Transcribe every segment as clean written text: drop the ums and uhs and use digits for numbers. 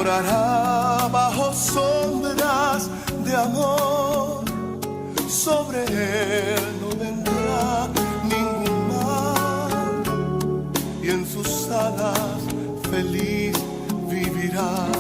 morará bajo sombras de amor. Sobre él no vendrá ningún mal, y en sus alas feliz vivirá.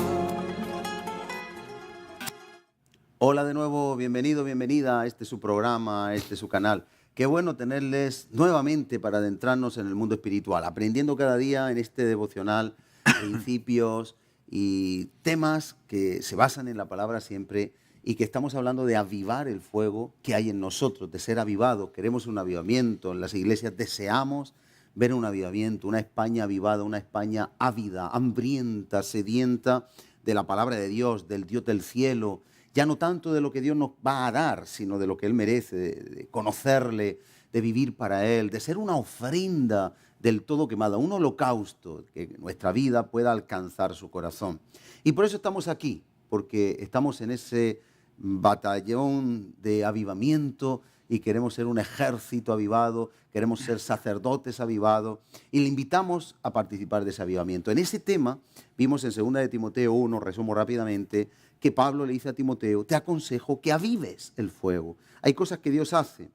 Hola de nuevo, bienvenido, bienvenida a este su programa, a este su canal. Qué bueno tenerles nuevamente para adentrarnos en el mundo espiritual, aprendiendo cada día en este devocional principios y temas que se basan en la palabra siempre y que estamos hablando de avivar el fuego que hay en nosotros, de ser avivados. Queremos un avivamiento. En las iglesias deseamos ver un avivamiento, una España avivada, una España ávida, hambrienta, sedienta de la palabra de Dios, del Dios del cielo. Ya no tanto de lo que Dios nos va a dar, sino de lo que Él merece, de conocerle, de vivir para Él, de ser una ofrenda del todo quemada, un holocausto, que nuestra vida pueda alcanzar su corazón. Y por eso estamos aquí, porque estamos en ese batallón de avivamiento y queremos ser un ejército avivado, queremos ser sacerdotes avivados y le invitamos a participar de ese avivamiento. En ese tema vimos en 2 de Timoteo 1, resumo rápidamente, que Pablo le dice a Timoteo, te aconsejo que avives el fuego. Hay cosas que Dios hace.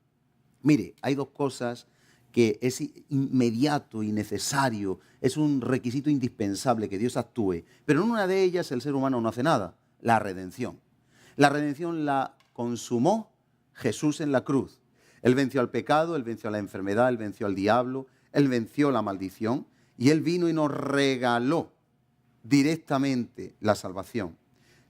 Mire, hay dos cosas que es inmediato y necesario, es un requisito indispensable que Dios actúe, pero en una de ellas el ser humano no hace nada, la redención. La redención la consumó Jesús en la cruz. Él venció al pecado, Él venció a la enfermedad, Él venció al diablo, Él venció la maldición y Él vino y nos regaló directamente la salvación,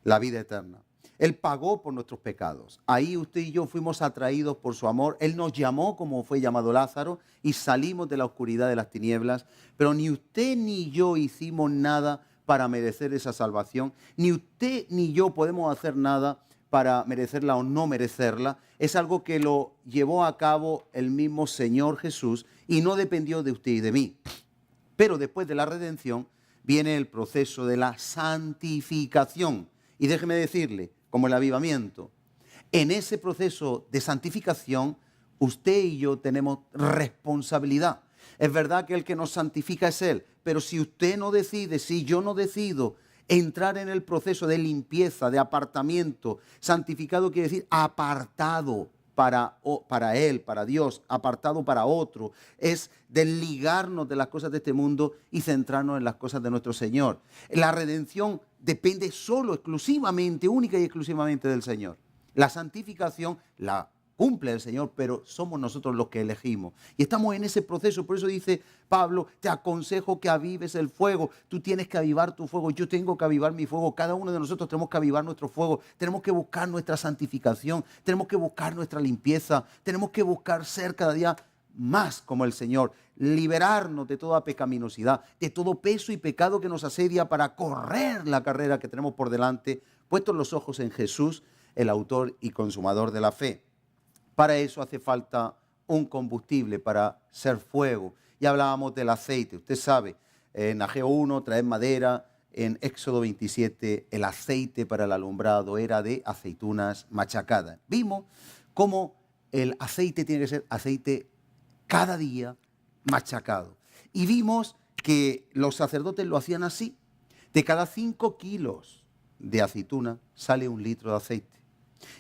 la vida eterna. Él pagó por nuestros pecados. Ahí usted y yo fuimos atraídos por su amor. Él nos llamó como fue llamado Lázaro y salimos de la oscuridad de las tinieblas. Pero ni usted ni yo hicimos nada para merecer esa salvación. Ni usted ni yo podemos hacer nada para merecerla o no merecerla. Es algo que lo llevó a cabo el mismo Señor Jesús y no dependió de usted y de mí. Pero después de la redención viene el proceso de la santificación. Y déjeme decirle, como el avivamiento, en ese proceso de santificación, usted y yo tenemos responsabilidad. Es verdad que el que nos santifica es Él, pero si usted no decide, si yo no decido entrar en el proceso de limpieza, de apartamiento, santificado quiere decir apartado para Él, para Dios, apartado para otro, es desligarnos de las cosas de este mundo y centrarnos en las cosas de nuestro Señor. La redención depende solo, exclusivamente, única y exclusivamente del Señor. La santificación la cumple el Señor, pero somos nosotros los que elegimos. Y estamos en ese proceso, por eso dice Pablo, te aconsejo que avives el fuego. Tú tienes que avivar tu fuego, yo tengo que avivar mi fuego. Cada uno de nosotros tenemos que avivar nuestro fuego. Tenemos que buscar nuestra santificación, tenemos que buscar nuestra limpieza, tenemos que buscar ser cada día más como el Señor, liberarnos de toda pecaminosidad, de todo peso y pecado que nos asedia para correr la carrera que tenemos por delante, puestos los ojos en Jesús, el autor y consumador de la fe. Para eso hace falta un combustible para ser fuego. Ya hablábamos del aceite. Usted sabe, en Ageo 1 traer madera, en Éxodo 27 el aceite para el alumbrado era de aceitunas machacadas. Vimos cómo el aceite tiene que ser aceite cada día machacado. Y vimos que los sacerdotes lo hacían así. De cada 5 kilos de aceituna sale 1 litro de aceite.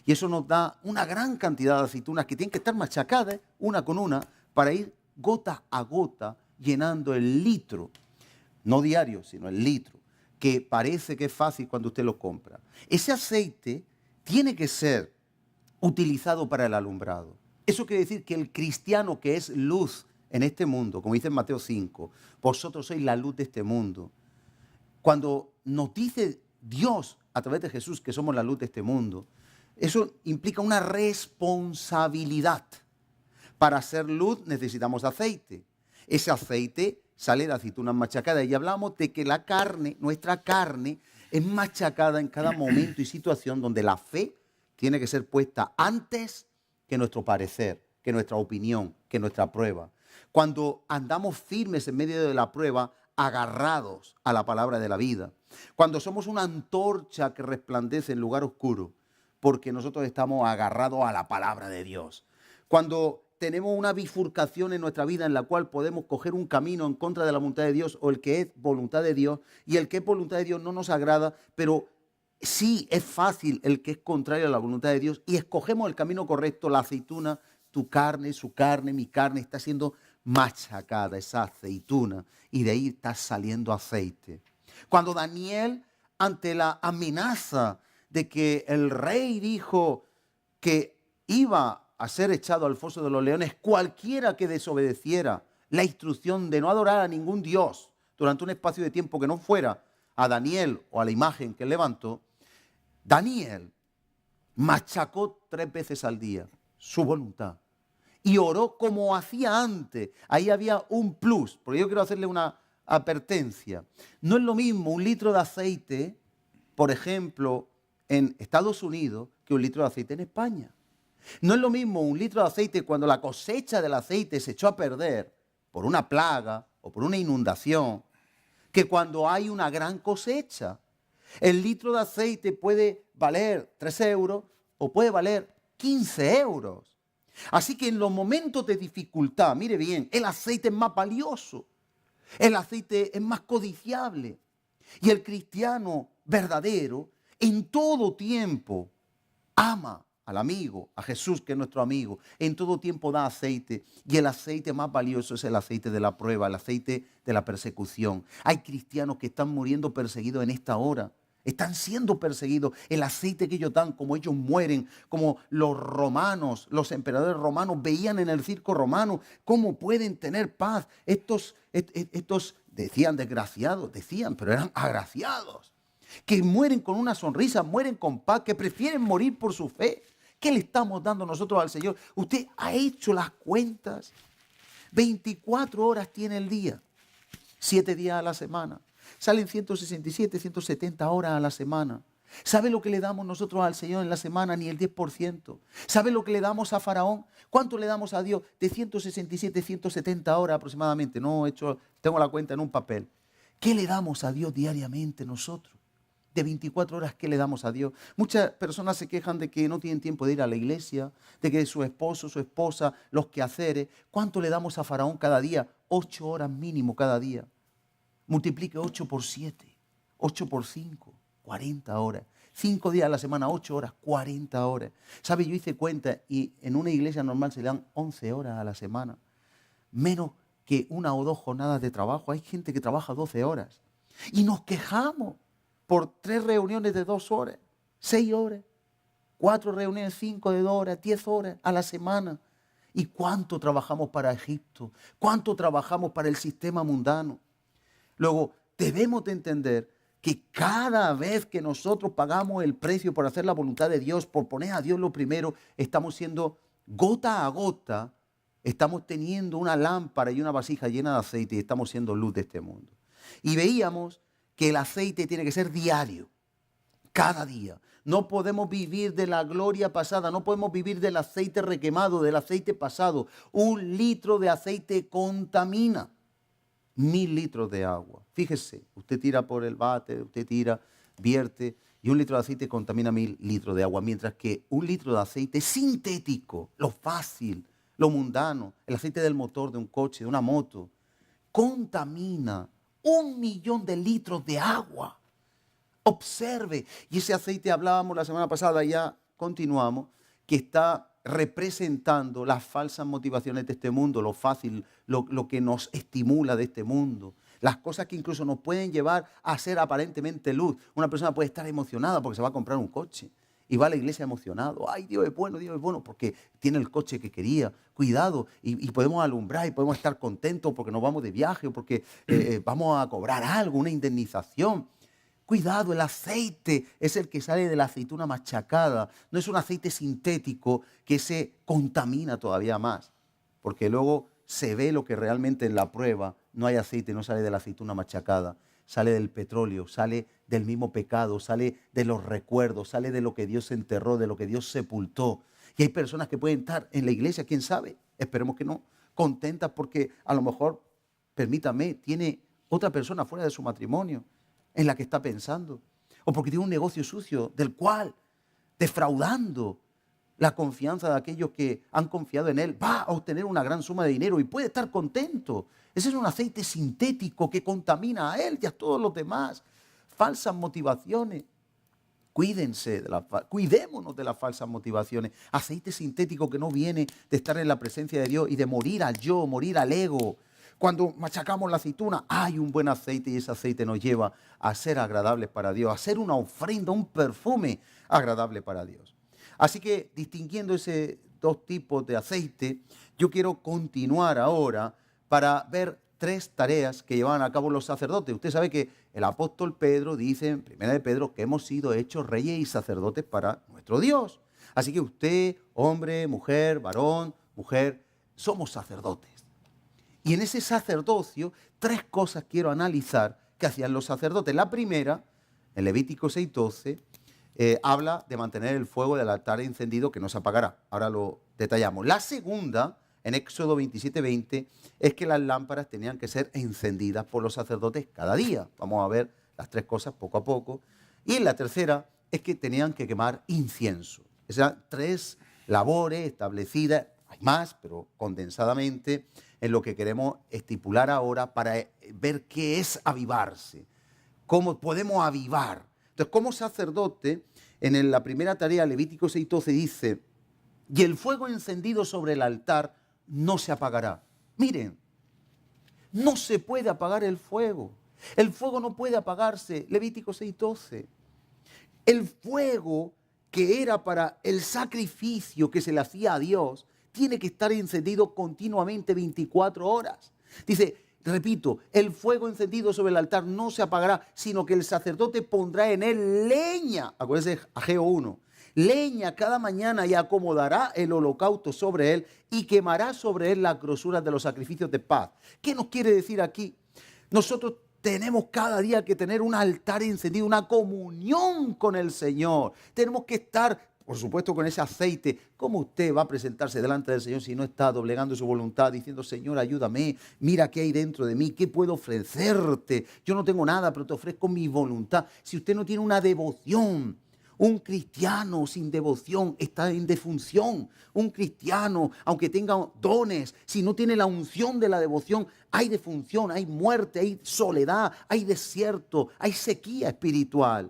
Y eso nos da una gran cantidad de aceitunas que tienen que estar machacadas una con una para ir gota a gota llenando el litro, no diario, sino el litro, que parece que es fácil cuando usted lo compra. Ese aceite tiene que ser utilizado para el alumbrado. Eso quiere decir que el cristiano que es luz en este mundo, como dice en Mateo 5, vosotros sois la luz de este mundo. Cuando nos dice Dios a través de Jesús que somos la luz de este mundo, eso implica una responsabilidad. Para hacer luz necesitamos aceite. Ese aceite sale de aceitunas machacadas. Y hablamos de que la carne, nuestra carne, es machacada en cada momento y situación donde la fe tiene que ser puesta antes que nuestro parecer, que nuestra opinión, que nuestra prueba. Cuando andamos firmes en medio de la prueba, agarrados a la palabra de la vida. Cuando somos una antorcha que resplandece en lugar oscuro, porque nosotros estamos agarrados a la palabra de Dios. Cuando tenemos una bifurcación en nuestra vida en la cual podemos coger un camino en contra de la voluntad de Dios o el que es voluntad de Dios, y el que es voluntad de Dios no nos agrada, pero sí es fácil el que es contrario a la voluntad de Dios, y escogemos el camino correcto. La aceituna, tu carne, su carne, mi carne, está siendo machacada, esa aceituna, y de ahí está saliendo aceite. Cuando Daniel, ante la amenaza de que el rey dijo que iba a ser echado al foso de los leones cualquiera que desobedeciera la instrucción de no adorar a ningún dios durante un espacio de tiempo que no fuera a Daniel o a la imagen que él levantó, Daniel machacó 3 veces al día su voluntad y oró como hacía antes. Ahí había un plus, porque yo quiero hacerle una advertencia. No es lo mismo un litro de aceite, por ejemplo, en Estados Unidos, que un litro de aceite en España. No es lo mismo un litro de aceite cuando la cosecha del aceite se echó a perder por una plaga o por una inundación, que cuando hay una gran cosecha. El litro de aceite puede valer 3 euros o puede valer 15 euros. Así que en los momentos de dificultad, mire bien, el aceite es más valioso, el aceite es más codiciable. Y el cristiano verdadero en todo tiempo ama al amigo, a Jesús, que es nuestro amigo. En todo tiempo da aceite, y el aceite más valioso es el aceite de la prueba, el aceite de la persecución. Hay cristianos que están muriendo perseguidos en esta hora. Están siendo perseguidos. El aceite que ellos dan, como ellos mueren, como los romanos, los emperadores romanos veían en el circo romano cómo pueden tener paz. Estos decían desgraciados, pero eran agraciados, que mueren con una sonrisa, mueren con paz, que prefieren morir por su fe. ¿Qué le estamos dando nosotros al Señor? Usted ha hecho las cuentas. 24 horas tiene el día, 7 días a la semana. Salen 167, 170 horas a la semana. ¿Sabe lo que le damos nosotros al Señor en la semana? Ni el 10%. ¿Sabe lo que le damos a Faraón? ¿Cuánto le damos a Dios? De 167, 170 horas aproximadamente. Tengo la cuenta en un papel. ¿Qué le damos a Dios diariamente nosotros? De 24 horas, ¿qué le damos a Dios? Muchas personas se quejan de que no tienen tiempo de ir a la iglesia, de que su esposo, su esposa, los quehaceres. ¿Cuánto le damos a Faraón cada día? 8 horas mínimo cada día. Multiplique 8 por 7, 8 por 5, 40 horas. 5 días a la semana, 8 horas, 40 horas. ¿Sabe? Yo hice cuenta y en una iglesia normal se le dan 11 horas a la semana. Menos que 1 o 2 jornadas de trabajo. Hay gente que trabaja 12 horas. Y nos quejamos por 3 reuniones de 2 horas, 6 horas, 4 reuniones, 5 de 2 horas, 10 horas a la semana. ¿Y cuánto trabajamos para Egipto? ¿Cuánto trabajamos para el sistema mundano? Luego, debemos de entender que cada vez que nosotros pagamos el precio por hacer la voluntad de Dios, por poner a Dios lo primero, estamos siendo gota a gota, estamos teniendo una lámpara y una vasija llena de aceite y estamos siendo luz de este mundo. Y veíamos que el aceite tiene que ser diario, cada día. No podemos vivir de la gloria pasada, no podemos vivir del aceite requemado, del aceite pasado. 1 litro de aceite contamina 1000 litros de agua. Fíjese, usted tira por el váter, usted tira, vierte, y 1 litro de aceite contamina 1000 litros de agua, mientras que 1 litro de aceite sintético, lo fácil, lo mundano, el aceite del motor de un coche, de una moto, contamina 1.000.000 de litros de agua. Observe, y ese aceite hablábamos la semana pasada, ya continuamos, que está representando las falsas motivaciones de este mundo, lo fácil, lo que nos estimula de este mundo, las cosas que incluso nos pueden llevar a ser aparentemente luz. Una persona puede estar emocionada porque se va a comprar un coche y va a la iglesia emocionado. Ay, Dios es bueno, porque tiene el coche que quería. Cuidado, y podemos alumbrar y podemos estar contentos porque nos vamos de viaje o porque vamos a cobrar algo, una indemnización. Cuidado, el aceite es el que sale de la aceituna machacada. No es un aceite sintético que se contamina todavía más. Porque luego se ve lo que realmente en la prueba no hay aceite, no sale de la aceituna machacada. Sale del petróleo, sale del mismo pecado, sale de los recuerdos, sale de lo que Dios enterró, de lo que Dios sepultó. Y hay personas que pueden estar en la iglesia, quién sabe, esperemos que no, contentas porque a lo mejor, permítame, tiene otra persona fuera de su matrimonio en la que está pensando, o porque tiene un negocio sucio del cual, defraudando, la confianza de aquellos que han confiado en Él, va a obtener una gran suma de dinero y puede estar contento. Ese es un aceite sintético que contamina a él y a todos los demás. Falsas motivaciones. Cuidémonos de las falsas motivaciones. Aceite sintético que no viene de estar en la presencia de Dios y de morir al yo, morir al ego. Cuando machacamos la aceituna, hay un buen aceite y ese aceite nos lleva a ser agradables para Dios, a ser una ofrenda, un perfume agradable para Dios. Así que distinguiendo esos dos tipos de aceite, yo quiero continuar ahora para ver 3 tareas que llevaban a cabo los sacerdotes. Usted sabe que el apóstol Pedro dice en 1 de Pedro que hemos sido hechos reyes y sacerdotes para nuestro Dios. Así que usted, hombre, mujer, varón, mujer, somos sacerdotes. Y en ese sacerdocio, 3 cosas quiero analizar que hacían los sacerdotes. La primera, en Levítico 6:12, habla de mantener el fuego del altar encendido que no se apagará. Ahora lo detallamos. La segunda, en Éxodo 27:20, es que las lámparas tenían que ser encendidas por los sacerdotes cada día. Vamos a ver las 3 cosas poco a poco. Y la tercera es que tenían que quemar incienso. Esas 3 labores establecidas, hay más, pero condensadamente, en lo que queremos estipular ahora para ver qué es avivarse. Cómo podemos avivar. Entonces, como sacerdote, en la primera tarea, Levítico 6:12, dice: y el fuego encendido sobre el altar no se apagará. Miren, no se puede apagar el fuego. El fuego no puede apagarse. Levítico 6:12. El fuego que era para el sacrificio que se le hacía a Dios tiene que estar encendido continuamente 24 horas. Dice, repito, el fuego encendido sobre el altar no se apagará, sino que el sacerdote pondrá en él leña. Acuérdense, Ageo 1. Leña cada mañana y acomodará el holocausto sobre él y quemará sobre él las grosuras de los sacrificios de paz. ¿Qué nos quiere decir aquí? Nosotros tenemos cada día que tener un altar encendido, una comunión con el Señor. Tenemos que estar, por supuesto, con ese aceite. ¿Cómo usted va a presentarse delante del Señor si no está doblegando su voluntad, diciendo: Señor, ayúdame, mira qué hay dentro de mí, qué puedo ofrecerte? Yo no tengo nada, pero te ofrezco mi voluntad. Si usted no tiene una devoción, un cristiano sin devoción está en defunción. Un cristiano, aunque tenga dones, si no tiene la unción de la devoción, hay defunción, hay muerte, hay soledad, hay desierto, hay sequía espiritual.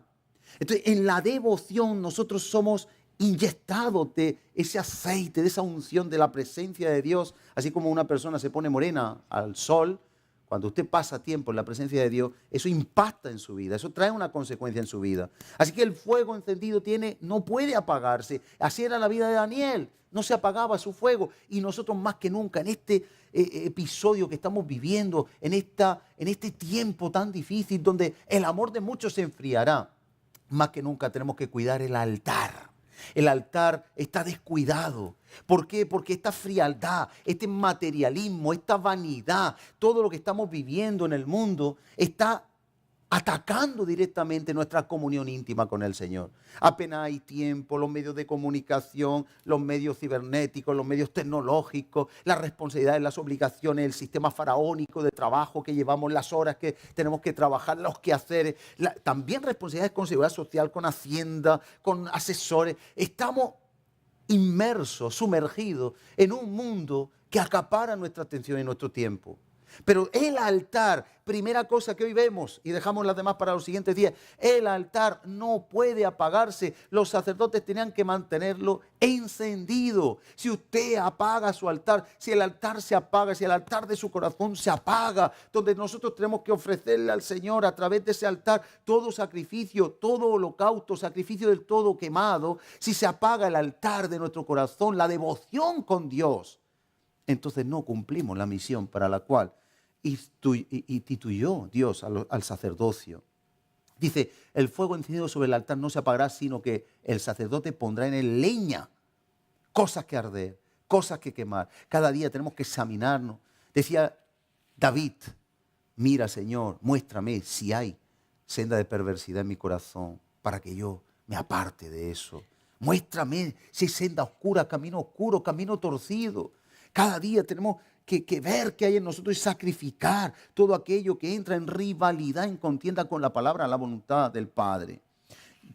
Entonces, en la devoción nosotros somos inyectados de ese aceite, de esa unción, de la presencia de Dios. Así como una persona se pone morena al sol, cuando usted pasa tiempo en la presencia de Dios, eso impacta en su vida, eso trae una consecuencia en su vida. Así que el fuego encendido no puede apagarse. Así era la vida de Daniel, no se apagaba su fuego. Y nosotros más que nunca en este episodio que estamos viviendo, en este tiempo tan difícil donde el amor de muchos se enfriará, más que nunca tenemos que cuidar el altar. El altar está descuidado. ¿Por qué? Porque esta frialdad, este materialismo, esta vanidad, todo lo que estamos viviendo en el mundo está atacando directamente nuestra comunión íntima con el Señor. Apenas hay tiempo, los medios de comunicación, los medios cibernéticos, los medios tecnológicos, las responsabilidades, las obligaciones, el sistema faraónico de trabajo que llevamos, las horas que tenemos que trabajar, los quehaceres, también responsabilidades con seguridad social, con Hacienda, con asesores. Estamos inmersos, sumergidos en un mundo que acapara nuestra atención y nuestro tiempo. Pero el altar, primera cosa que hoy vemos, y dejamos las demás para los siguientes días, el altar no puede apagarse. Los sacerdotes tenían que mantenerlo encendido. Si usted apaga su altar, si el altar se apaga, si el altar de su corazón se apaga, donde nosotros tenemos que ofrecerle al Señor a través de ese altar todo sacrificio, todo holocausto, sacrificio del todo quemado, si se apaga el altar de nuestro corazón, la devoción con Dios, entonces no cumplimos la misión para la cual instituyó Dios al sacerdocio. Dice, el fuego encendido sobre el altar no se apagará, sino que el sacerdote pondrá en él leña, cosas que arder, cosas que quemar. Cada día tenemos que examinarnos. Decía David, mira, Señor, muéstrame si hay senda de perversidad en mi corazón para que yo me aparte de eso. Muéstrame si hay senda oscura, camino torcido. Cada día tenemos que ver qué hay en nosotros y sacrificar todo aquello que entra en rivalidad, en contienda con la palabra, la voluntad del Padre.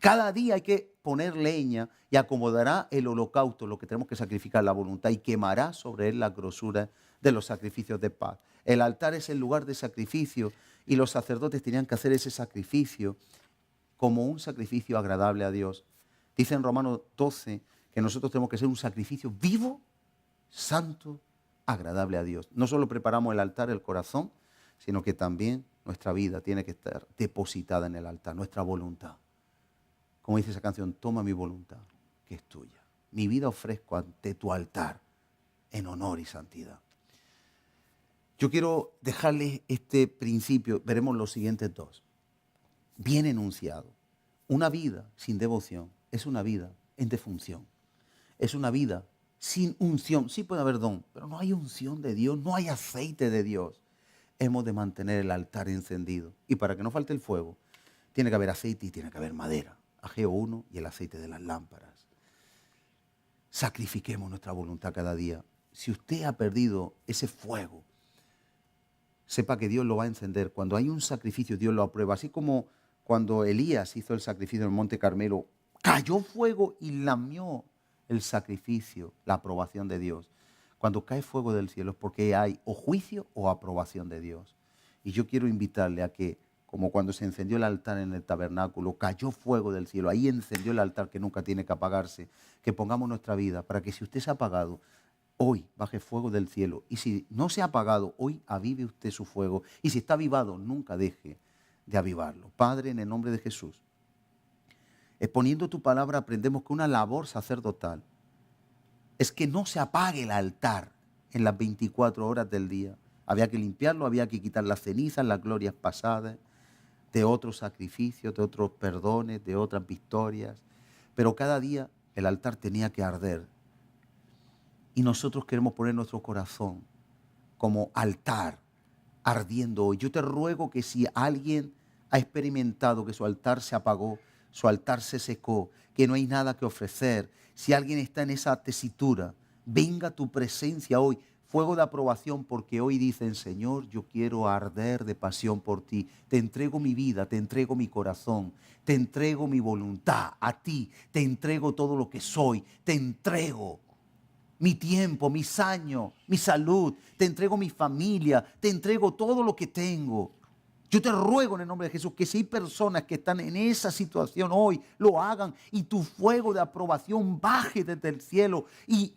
Cada día hay que poner leña y acomodará el holocausto, lo que tenemos que sacrificar, la voluntad, y quemará sobre él la grosura de los sacrificios de paz. El altar es el lugar de sacrificio y los sacerdotes tenían que hacer ese sacrificio como un sacrificio agradable a Dios. Dice en Romanos 12 que nosotros tenemos que ser un sacrificio vivo, santo, agradable a Dios. No solo preparamos el altar, el corazón, sino que también nuestra vida tiene que estar depositada en el altar, nuestra voluntad. Como dice esa canción, toma mi voluntad, que es tuya. Mi vida ofrezco ante tu altar, en honor y santidad. Yo quiero dejarles este principio, veremos los siguientes dos. Bien enunciado. Una vida sin devoción es una vida en defunción. Es una vida sin unción. Sí puede haber don, pero no hay unción de Dios, no hay aceite de Dios. Hemos de mantener el altar encendido. Y para que no falte el fuego, tiene que haber aceite y tiene que haber madera. Ageo 1 y el aceite de las lámparas. Sacrifiquemos nuestra voluntad cada día. Si usted ha perdido ese fuego, sepa que Dios lo va a encender. Cuando hay un sacrificio, Dios lo aprueba. Así como cuando Elías hizo el sacrificio en el Monte Carmelo, cayó fuego y lamió el sacrificio, la aprobación de Dios. Cuando cae fuego del cielo es porque hay o juicio o aprobación de Dios. Y yo quiero invitarle a que, como cuando se encendió el altar en el tabernáculo, cayó fuego del cielo, ahí encendió el altar que nunca tiene que apagarse, que pongamos nuestra vida para que si usted se ha apagado, hoy baje fuego del cielo. Y si no se ha apagado, hoy avive usted su fuego. Y si está avivado, nunca deje de avivarlo. Padre, en el nombre de Jesús, exponiendo tu palabra, aprendemos que una labor sacerdotal es que no se apague el altar en las 24 horas del día. Había que limpiarlo, había que quitar las cenizas, las glorias pasadas, de otros sacrificios, de otros perdones, de otras victorias. Pero cada día el altar tenía que arder. Y nosotros queremos poner nuestro corazón como altar ardiendo hoy. Yo te ruego que si alguien ha experimentado que su altar se apagó, su altar se secó, que no hay nada que ofrecer, si alguien está en esa tesitura, venga tu presencia hoy, fuego de aprobación, porque hoy dicen, Señor, yo quiero arder de pasión por ti. Te entrego mi vida, te entrego mi corazón, te entrego mi voluntad a ti, te entrego todo lo que soy, te entrego mi tiempo, mis años, mi salud, te entrego mi familia, te entrego todo lo que tengo. Yo te ruego en el nombre de Jesús que si hay personas que están en esa situación hoy, lo hagan y tu fuego de aprobación baje desde el cielo y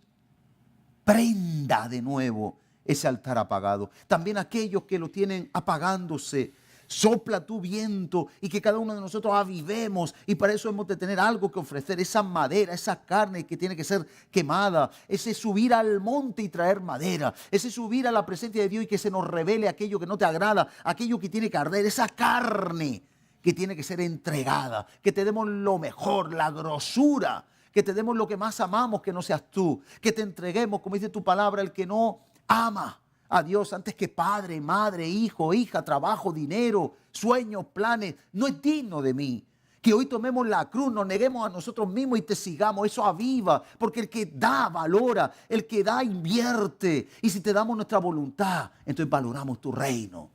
prenda de nuevo ese altar apagado. También aquellos que lo tienen apagándose, sopla tu viento y que cada uno de nosotros avivemos, y para eso hemos de tener algo que ofrecer, esa madera, esa carne que tiene que ser quemada, ese subir al monte y traer madera, ese subir a la presencia de Dios y que se nos revele aquello que no te agrada, aquello que tiene que arder, esa carne que tiene que ser entregada, que te demos lo mejor, la grosura, que te demos lo que más amamos, que no seas tú, que te entreguemos, como dice tu palabra, el que no ama a Dios antes que padre, madre, hijo, hija, trabajo, dinero, sueños, planes, no es digno de mí. Que hoy tomemos la cruz, nos neguemos a nosotros mismos y te sigamos. Eso aviva, porque el que da, valora, el que da, invierte. Y si te damos nuestra voluntad, entonces valoramos tu reino.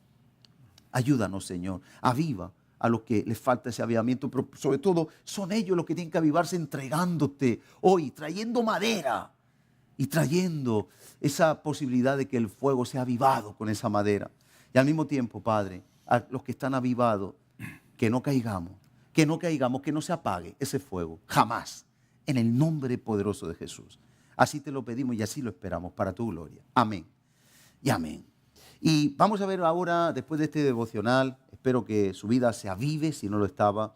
Ayúdanos, Señor, aviva a los que les falta ese avivamiento, pero sobre todo son ellos los que tienen que avivarse entregándote hoy, trayendo madera y trayendo esa posibilidad de que el fuego sea avivado con esa madera. Y al mismo tiempo, Padre, a los que están avivados, que no caigamos, que no se apague ese fuego, jamás, en el nombre poderoso de Jesús. Así te lo pedimos y así lo esperamos para tu gloria. Amén y amén. Y vamos a ver ahora, después de este devocional, espero que su vida se avive si no lo estaba.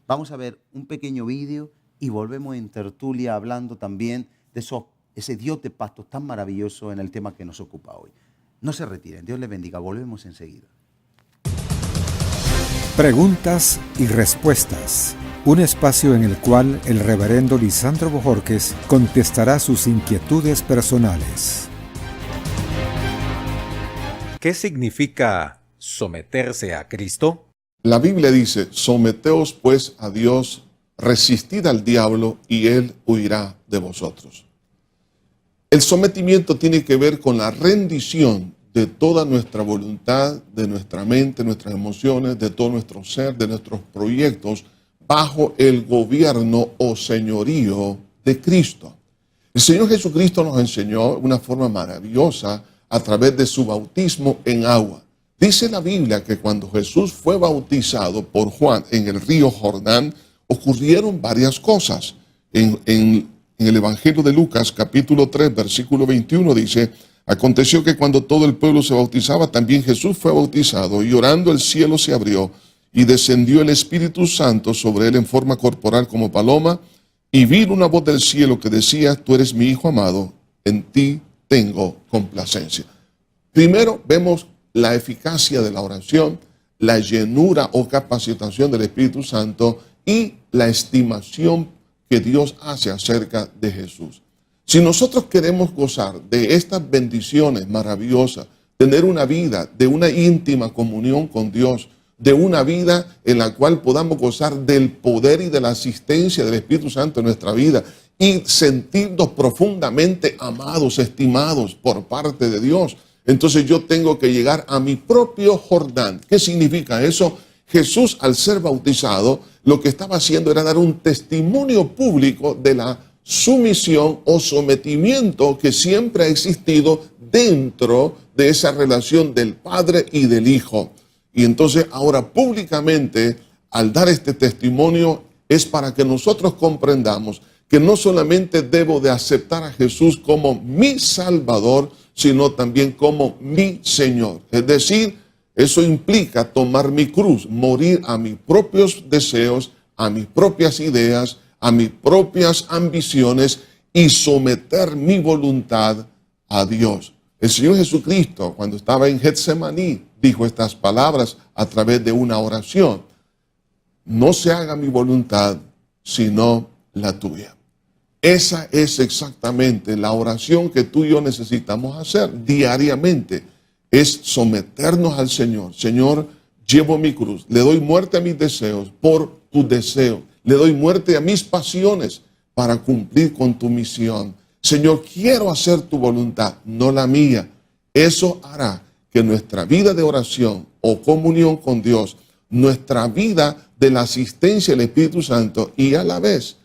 Vamos a ver un pequeño vídeo y volvemos en tertulia hablando también de ese Dios de pactos tan maravilloso en el tema que nos ocupa hoy. No se retiren, Dios les bendiga, volvemos enseguida. Preguntas y respuestas. Un espacio en el cual el reverendo Lisandro Bojorquez contestará sus inquietudes personales. ¿Qué significa someterse a Cristo? La Biblia dice, someteos pues a Dios, resistid al diablo y él huirá de vosotros. El sometimiento tiene que ver con la rendición de toda nuestra voluntad, de nuestra mente, nuestras emociones, de todo nuestro ser, de nuestros proyectos, bajo el gobierno o señorío de Cristo. El Señor Jesucristo nos enseñó de una forma maravillosa a través de su bautismo en agua. Dice la Biblia que cuando Jesús fue bautizado por Juan en el río Jordán, ocurrieron varias cosas. En el Evangelio de Lucas, capítulo 3, versículo 21, dice: aconteció que cuando todo el pueblo se bautizaba, también Jesús fue bautizado, y orando el cielo se abrió, y descendió el Espíritu Santo sobre él en forma corporal como paloma, y vino una voz del cielo que decía: tú eres mi Hijo amado, en ti tengo complacencia. Primero vemos la eficacia de la oración, la llenura o capacitación del Espíritu Santo y la estimación que Dios hace acerca de Jesús. Si nosotros queremos gozar de estas bendiciones maravillosas, tener una vida de una íntima comunión con Dios, de una vida en la cual podamos gozar del poder y de la asistencia del Espíritu Santo en nuestra vida y sentirnos profundamente amados, estimados por parte de Dios, entonces yo tengo que llegar a mi propio Jordán. ¿Qué significa eso? Jesús, al ser bautizado, lo que estaba haciendo era dar un testimonio público de la sumisión o sometimiento que siempre ha existido dentro de esa relación del Padre y del Hijo. Y entonces ahora públicamente, al dar este testimonio, es para que nosotros comprendamos que no solamente debo de aceptar a Jesús como mi Salvador, sino también como mi Señor. Es decir, eso implica tomar mi cruz, morir a mis propios deseos, a mis propias ideas, a mis propias ambiciones y someter mi voluntad a Dios. El Señor Jesucristo, cuando estaba en Getsemaní, dijo estas palabras a través de una oración: no se haga mi voluntad, sino la tuya. Esa es exactamente la oración que tú y yo necesitamos hacer diariamente. Es someternos al Señor. Señor, llevo mi cruz, le doy muerte a mis deseos por tu deseo. Le doy muerte a mis pasiones para cumplir con tu misión. Señor, quiero hacer tu voluntad, no la mía. Eso hará que nuestra vida de oración o comunión con Dios, nuestra vida de la asistencia del Espíritu Santo y a la vez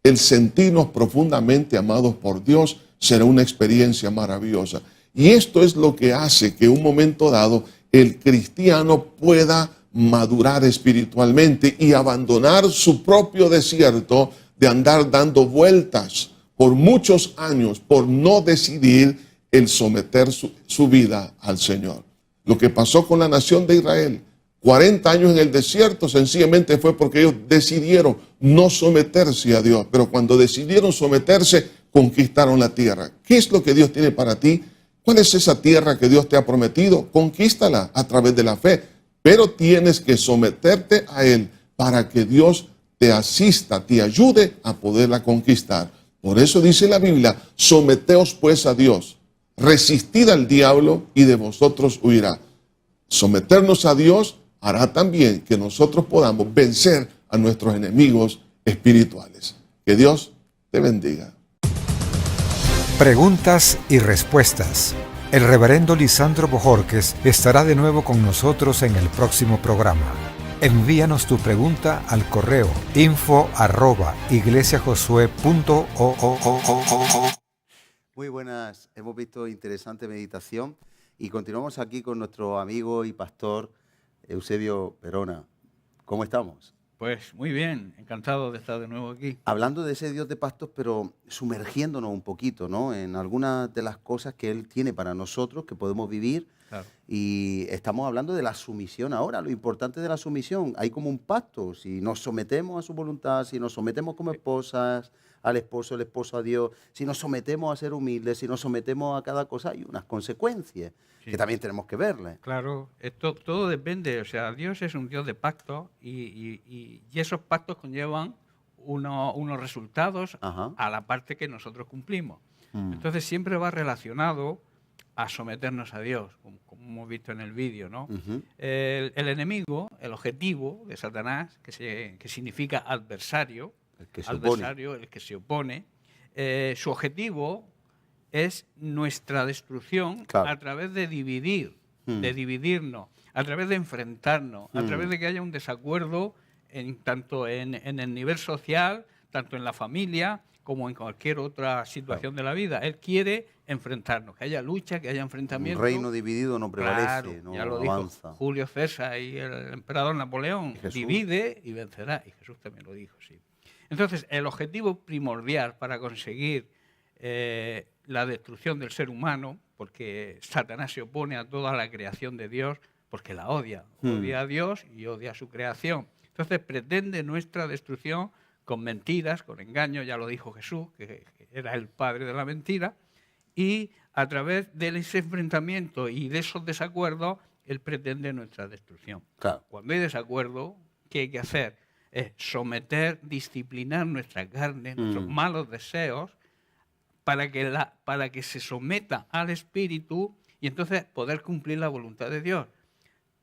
el sentirnos profundamente amados por Dios será una experiencia maravillosa. Y esto es lo que hace que en un momento dado el cristiano pueda madurar espiritualmente y abandonar su propio desierto de andar dando vueltas por muchos años por no decidir el someter su vida al Señor. Lo que pasó con la nación de Israel, 40 años en el desierto, sencillamente fue porque ellos decidieron no someterse a Dios. Pero cuando decidieron someterse, conquistaron la tierra. ¿Qué es lo que Dios tiene para ti? ¿Cuál es esa tierra que Dios te ha prometido? Conquístala a través de la fe. Pero tienes que someterte a Él para que Dios te asista, te ayude a poderla conquistar. Por eso dice la Biblia: someteos pues a Dios, resistid al diablo y de vosotros huirá. Someternos a Dios hará también que nosotros podamos vencer a nuestros enemigos espirituales. Que Dios te bendiga. Preguntas y respuestas. El reverendo Lisandro Bojorquez estará de nuevo con nosotros en el próximo programa. Envíanos tu pregunta al correo info@iglesiajosue.org. Muy buenas, hemos visto interesante meditación y continuamos aquí con nuestro amigo y pastor Eusebio Perona. ¿Cómo estamos? Pues muy bien, encantado de estar de nuevo aquí. Hablando de ese Dios de pactos, pero sumergiéndonos un poquito, ¿no?, en algunas de las cosas que Él tiene para nosotros, que podemos vivir. Claro. Y estamos hablando de la sumisión ahora, lo importante de la sumisión. Hay como un pacto, si nos sometemos a su voluntad, si nos sometemos como esposas al esposo, el esposo a Dios, si nos sometemos a ser humildes, si nos sometemos a cada cosa, hay unas consecuencias que también tenemos que verlas. Claro, esto todo depende, o sea, Dios es un Dios de pactos y esos pactos conllevan unos resultados a la parte que nosotros cumplimos. Entonces siempre va relacionado a someternos a Dios, como hemos visto en el vídeo, ¿no? El enemigo, el objetivo de Satanás, que significa adversario, el que se opone, su objetivo es nuestra destrucción a través de dividir, de dividirnos, a través de enfrentarnos, a través de que haya un desacuerdo tanto en el nivel social, tanto en la familia, como en cualquier otra situación de la vida. Él quiere enfrentarnos, que haya lucha, que haya enfrentamiento. Un reino dividido no prevalece, Claro, no ya lo avanza. dijo Julio César y el emperador Napoleón. Divide y vencerá. Y Jesús también lo dijo, sí. Entonces, el objetivo primordial para conseguir la destrucción del ser humano, porque Satanás se opone a toda la creación de Dios, porque la odia. Odia a Dios y odia a su creación. Entonces, pretende nuestra destrucción con mentiras, con engaños, ya lo dijo Jesús, que era el padre de la mentira, y a través de ese enfrentamiento y de esos desacuerdos, él pretende nuestra destrucción. Claro. Cuando hay desacuerdo, ¿qué hay que hacer? Es someter, disciplinar nuestra carne, nuestros malos deseos, para que se someta al Espíritu y entonces poder cumplir la voluntad de Dios.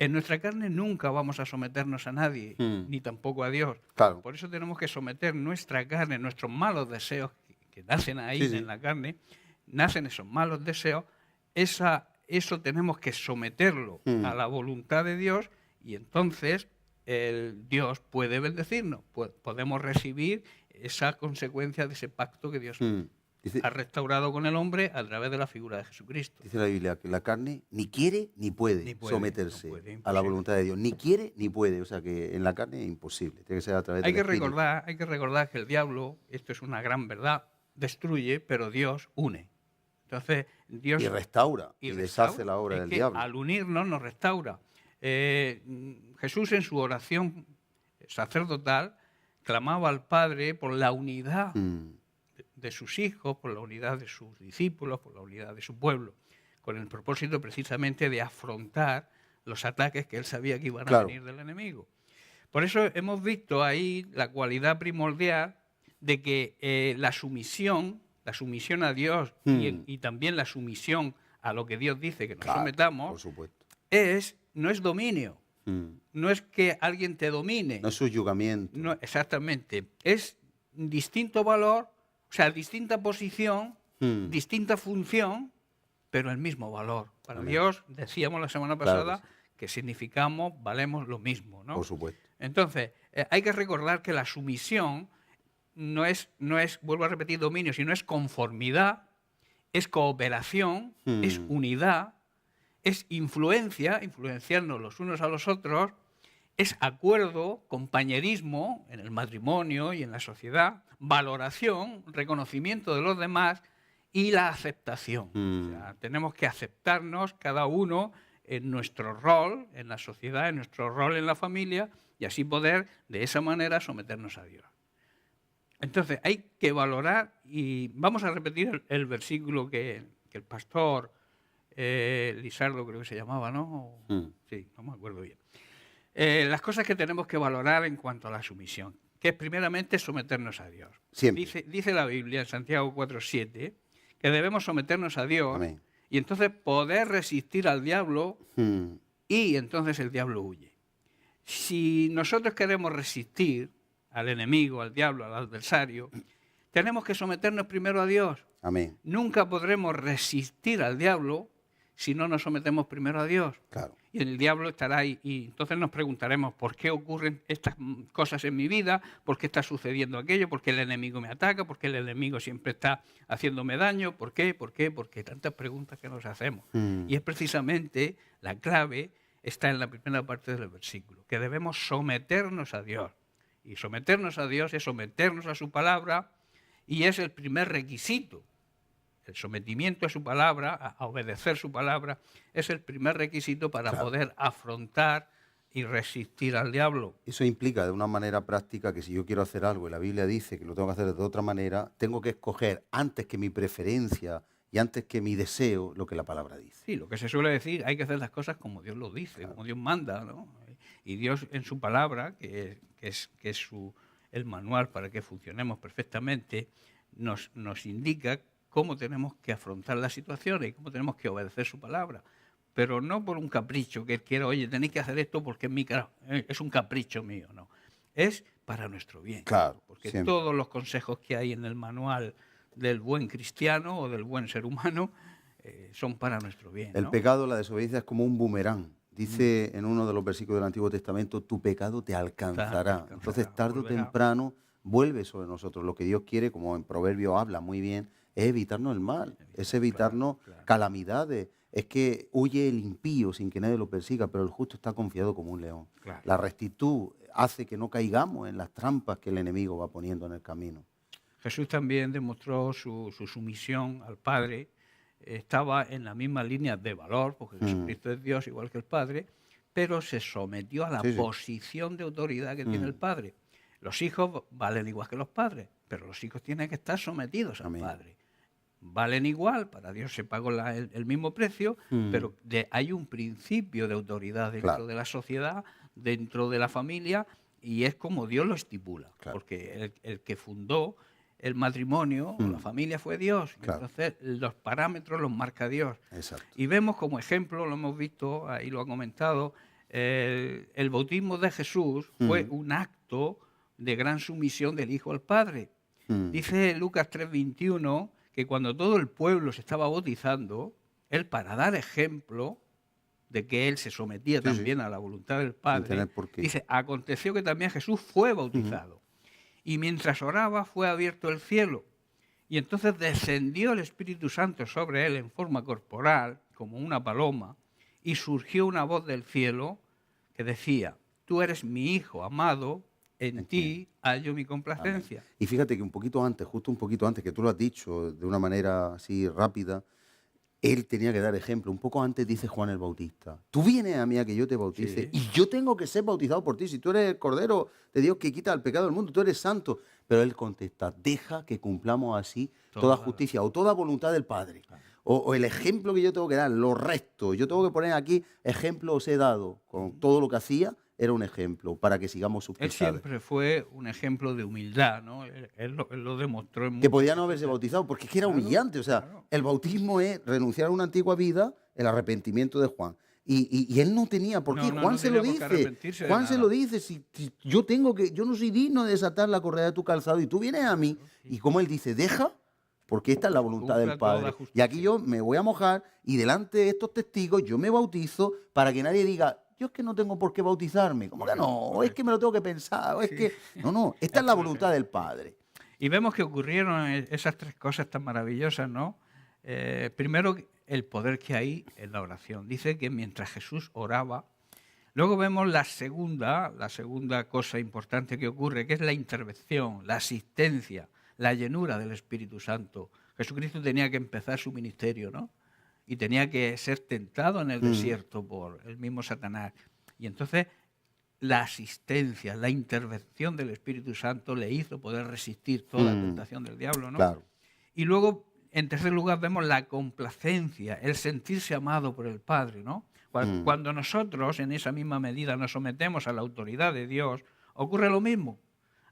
En nuestra carne nunca vamos a someternos a nadie, ni tampoco a Dios. Claro. Por eso tenemos que someter nuestra carne, nuestros malos deseos que nacen ahí en la carne, nacen esos malos deseos, eso tenemos que someterlo a la voluntad de Dios y entonces Dios puede bendecirnos, podemos recibir esa consecuencia de ese pacto que Dios ha restaurado con el hombre a través de la figura de Jesucristo. Dice la Biblia que la carne ni quiere ni puede, someterse a la voluntad de Dios. Ni quiere ni puede. O sea que en la carne es imposible. Tiene que ser a través del Espíritu. Hay que recordar que el diablo, esto es una gran verdad, destruye, pero Dios une. Entonces, Dios... Y restaura, y deshace la obra del diablo. Al unirnos nos restaura. Jesús en su oración sacerdotal clamaba al Padre por la unidad de sus hijos, por la unidad de sus discípulos, por la unidad de su pueblo, con el propósito precisamente de afrontar los ataques que él sabía que iban a venir del enemigo. Por eso hemos visto ahí la cualidad primordial de que la sumisión a Dios y también la sumisión a lo que Dios dice que nos sometamos, por supuesto. no es dominio, no es que alguien te domine. No es subyugamiento. No, exactamente. Es distinto valor, o sea, distinta posición, distinta función, pero el mismo valor. Para Dios, decíamos la semana pasada, que significamos, valemos lo mismo, ¿no? Por supuesto. Entonces, hay que recordar que la sumisión no es, vuelvo a repetir, dominio, sino es conformidad, es cooperación, es unidad, es influenciarnos los unos a los otros, es acuerdo, compañerismo en el matrimonio y en la sociedad, valoración, reconocimiento de los demás y la aceptación. O sea, tenemos que aceptarnos cada uno en nuestro rol en la sociedad, en nuestro rol en la familia y así poder de esa manera someternos a Dios. Entonces hay que valorar y vamos a repetir el versículo que el pastor Lizardo creo que se llamaba, ¿no? Sí, no me acuerdo bien. Las cosas que tenemos que valorar en cuanto a la sumisión, que es primeramente someternos a Dios. Siempre. Dice la Biblia en Santiago 4:7 que debemos someternos a Dios. Amén. Y entonces poder resistir al diablo y entonces el diablo huye. Si nosotros queremos resistir al enemigo, al diablo, al adversario, tenemos que someternos primero a Dios. Amén. Nunca podremos resistir al diablo si no nos sometemos primero a Dios. Claro. Y el diablo estará ahí. Y entonces nos preguntaremos por qué ocurren estas cosas en mi vida, por qué está sucediendo aquello, por qué el enemigo me ataca, por qué el enemigo siempre está haciéndome daño, por qué, tantas preguntas que nos hacemos. Y es precisamente la clave está en la primera parte del versículo, que debemos someternos a Dios. Y someternos a Dios es someternos a su palabra y es el primer requisito. El sometimiento a su palabra, a obedecer su palabra, es el primer requisito para poder afrontar y resistir al diablo. Eso implica de una manera práctica que si yo quiero hacer algo y la Biblia dice que lo tengo que hacer de otra manera, tengo que escoger antes que mi preferencia y antes que mi deseo lo que la palabra dice. Sí, lo que se suele decir, hay que hacer las cosas como Dios lo dice, como Dios manda, ¿no? Y Dios en su palabra, que es el manual para que funcionemos perfectamente, nos indica cómo tenemos que afrontar las situaciones y cómo tenemos que obedecer su palabra. Pero no por un capricho que él quiera, oye, tenéis que hacer esto porque es un capricho mío, no. Es para nuestro bien. Claro, porque siempre. todos los consejos que hay en el manual del buen cristiano o del buen ser humano son para nuestro bien. El ¿no? pecado, la desobediencia es como un boomerang. Dice en uno de los versículos del Antiguo Testamento, tu pecado te alcanzará. Entonces, tarde o temprano, vuelve sobre nosotros. Lo que Dios quiere, como en Proverbios habla muy bien, es evitarnos el mal, es evitarnos calamidades. Es que huye el impío sin que nadie lo persiga, pero el justo está confiado como un león. Claro. La rectitud hace que no caigamos en las trampas que el enemigo va poniendo en el camino. Jesús también demostró su sumisión al Padre. Estaba en la misma línea de valor, porque Jesucristo es Dios igual que el Padre, pero se sometió a la posición de autoridad que tiene el Padre. Los hijos valen igual que los padres, pero los hijos tienen que estar sometidos al Padre. Valen igual, para Dios se pagó el mismo precio, pero hay un principio de autoridad dentro de la sociedad, dentro de la familia, y es como Dios lo estipula, porque el que fundó el matrimonio o la familia fue Dios. Entonces los parámetros los marca Dios. Exacto. Y vemos como ejemplo, lo hemos visto, ahí lo ha comentado, el bautismo de Jesús fue un acto de gran sumisión del Hijo al Padre. Dice Lucas 3:21 que cuando todo el pueblo se estaba bautizando, él, para dar ejemplo de que él se sometía también a la voluntad del Padre, dice, aconteció que también Jesús fue bautizado. Y mientras oraba fue abierto el cielo. Y entonces descendió el Espíritu Santo sobre él en forma corporal, como una paloma, y surgió una voz del cielo que decía, tú eres mi Hijo amado, en ti hallo mi complacencia. Amén. Y fíjate que un poquito antes, justo un poquito antes, que tú lo has dicho de una manera así rápida, él tenía que dar ejemplo. Un poco antes dice Juan el Bautista, tú vienes a mí a que yo te bautice y yo tengo que ser bautizado por ti. Si tú eres el Cordero de Dios que quita el pecado del mundo, tú eres santo. Pero él contesta, deja que cumplamos así toda justicia o toda voluntad del Padre. O el ejemplo que yo tengo que dar, lo resto. Yo tengo que poner aquí, ejemplo os he dado. Con todo lo que hacía, era un ejemplo para que sigamos sus pisadas. Él siempre fue un ejemplo de humildad, ¿no? Él lo demostró en que podía no haberse bautizado, porque es que era humillante. O sea, el bautismo es renunciar a una antigua vida, el arrepentimiento de Juan. Y él no tenía por qué. Juan se lo dice. Juan se lo dice. Si yo no soy digno de desatar la correa de tu calzado y tú vienes a mí. Y como él dice, deja, porque esta es la voluntad del Padre. Y aquí yo me voy a mojar y delante de estos testigos yo me bautizo para que nadie diga, yo es que no tengo por qué bautizarme. ¿Cómo que no? O es que me lo tengo que pensar. O es que... No, esta es la voluntad del Padre. Y vemos que ocurrieron esas tres cosas tan maravillosas, ¿no? Primero, el poder que hay en la oración. Dice que mientras Jesús oraba, luego vemos la segunda cosa importante que ocurre, que es la intervención, la asistencia, la llenura del Espíritu Santo. Jesucristo tenía que empezar su ministerio, ¿no? Y tenía que ser tentado en el desierto por el mismo Satanás. Y entonces la asistencia, la intervención del Espíritu Santo le hizo poder resistir toda la tentación del diablo, ¿no? Claro. Y luego, en tercer lugar, vemos la complacencia, el sentirse amado por el Padre, ¿no? Cuando nosotros, en esa misma medida, nos sometemos a la autoridad de Dios, ocurre lo mismo.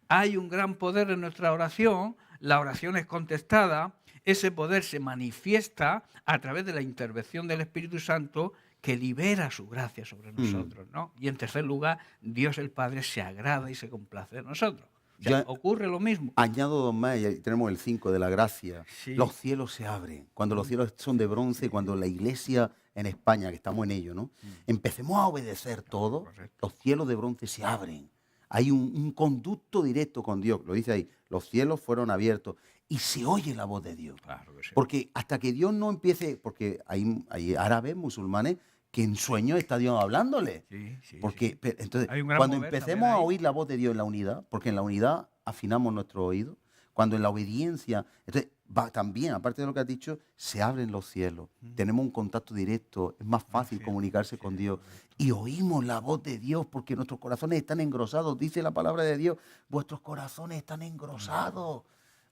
Hay un gran poder en nuestra oración, la oración es contestada, ese poder se manifiesta a través de la intervención del Espíritu Santo que libera su gracia sobre nosotros, ¿no? Y en tercer lugar, Dios el Padre se agrada y se complace de nosotros. O sea, ocurre lo mismo. Añado dos más, y tenemos el 5 de la gracia. Sí. Los cielos se abren. Cuando los cielos son de bronce, cuando la iglesia en España, que estamos en ello, ¿no? Empecemos a obedecer todo, los cielos de bronce se abren. Hay un conducto directo con Dios. Lo dice ahí, los cielos fueron abiertos y se oye la voz de Dios. Claro que sí. Porque hasta que Dios no empiece, porque hay árabes, musulmanes, que en sueños está Dios hablándole. Sí, porque entonces, cuando empecemos a oír la voz de Dios en la unidad, porque en la unidad afinamos nuestro oído, cuando en la obediencia, entonces también, aparte de lo que has dicho, se abren los cielos, tenemos un contacto directo, es más fácil comunicarse con Dios y oímos la voz de Dios porque nuestros corazones están engrosados, dice la palabra de Dios, vuestros corazones están engrosados,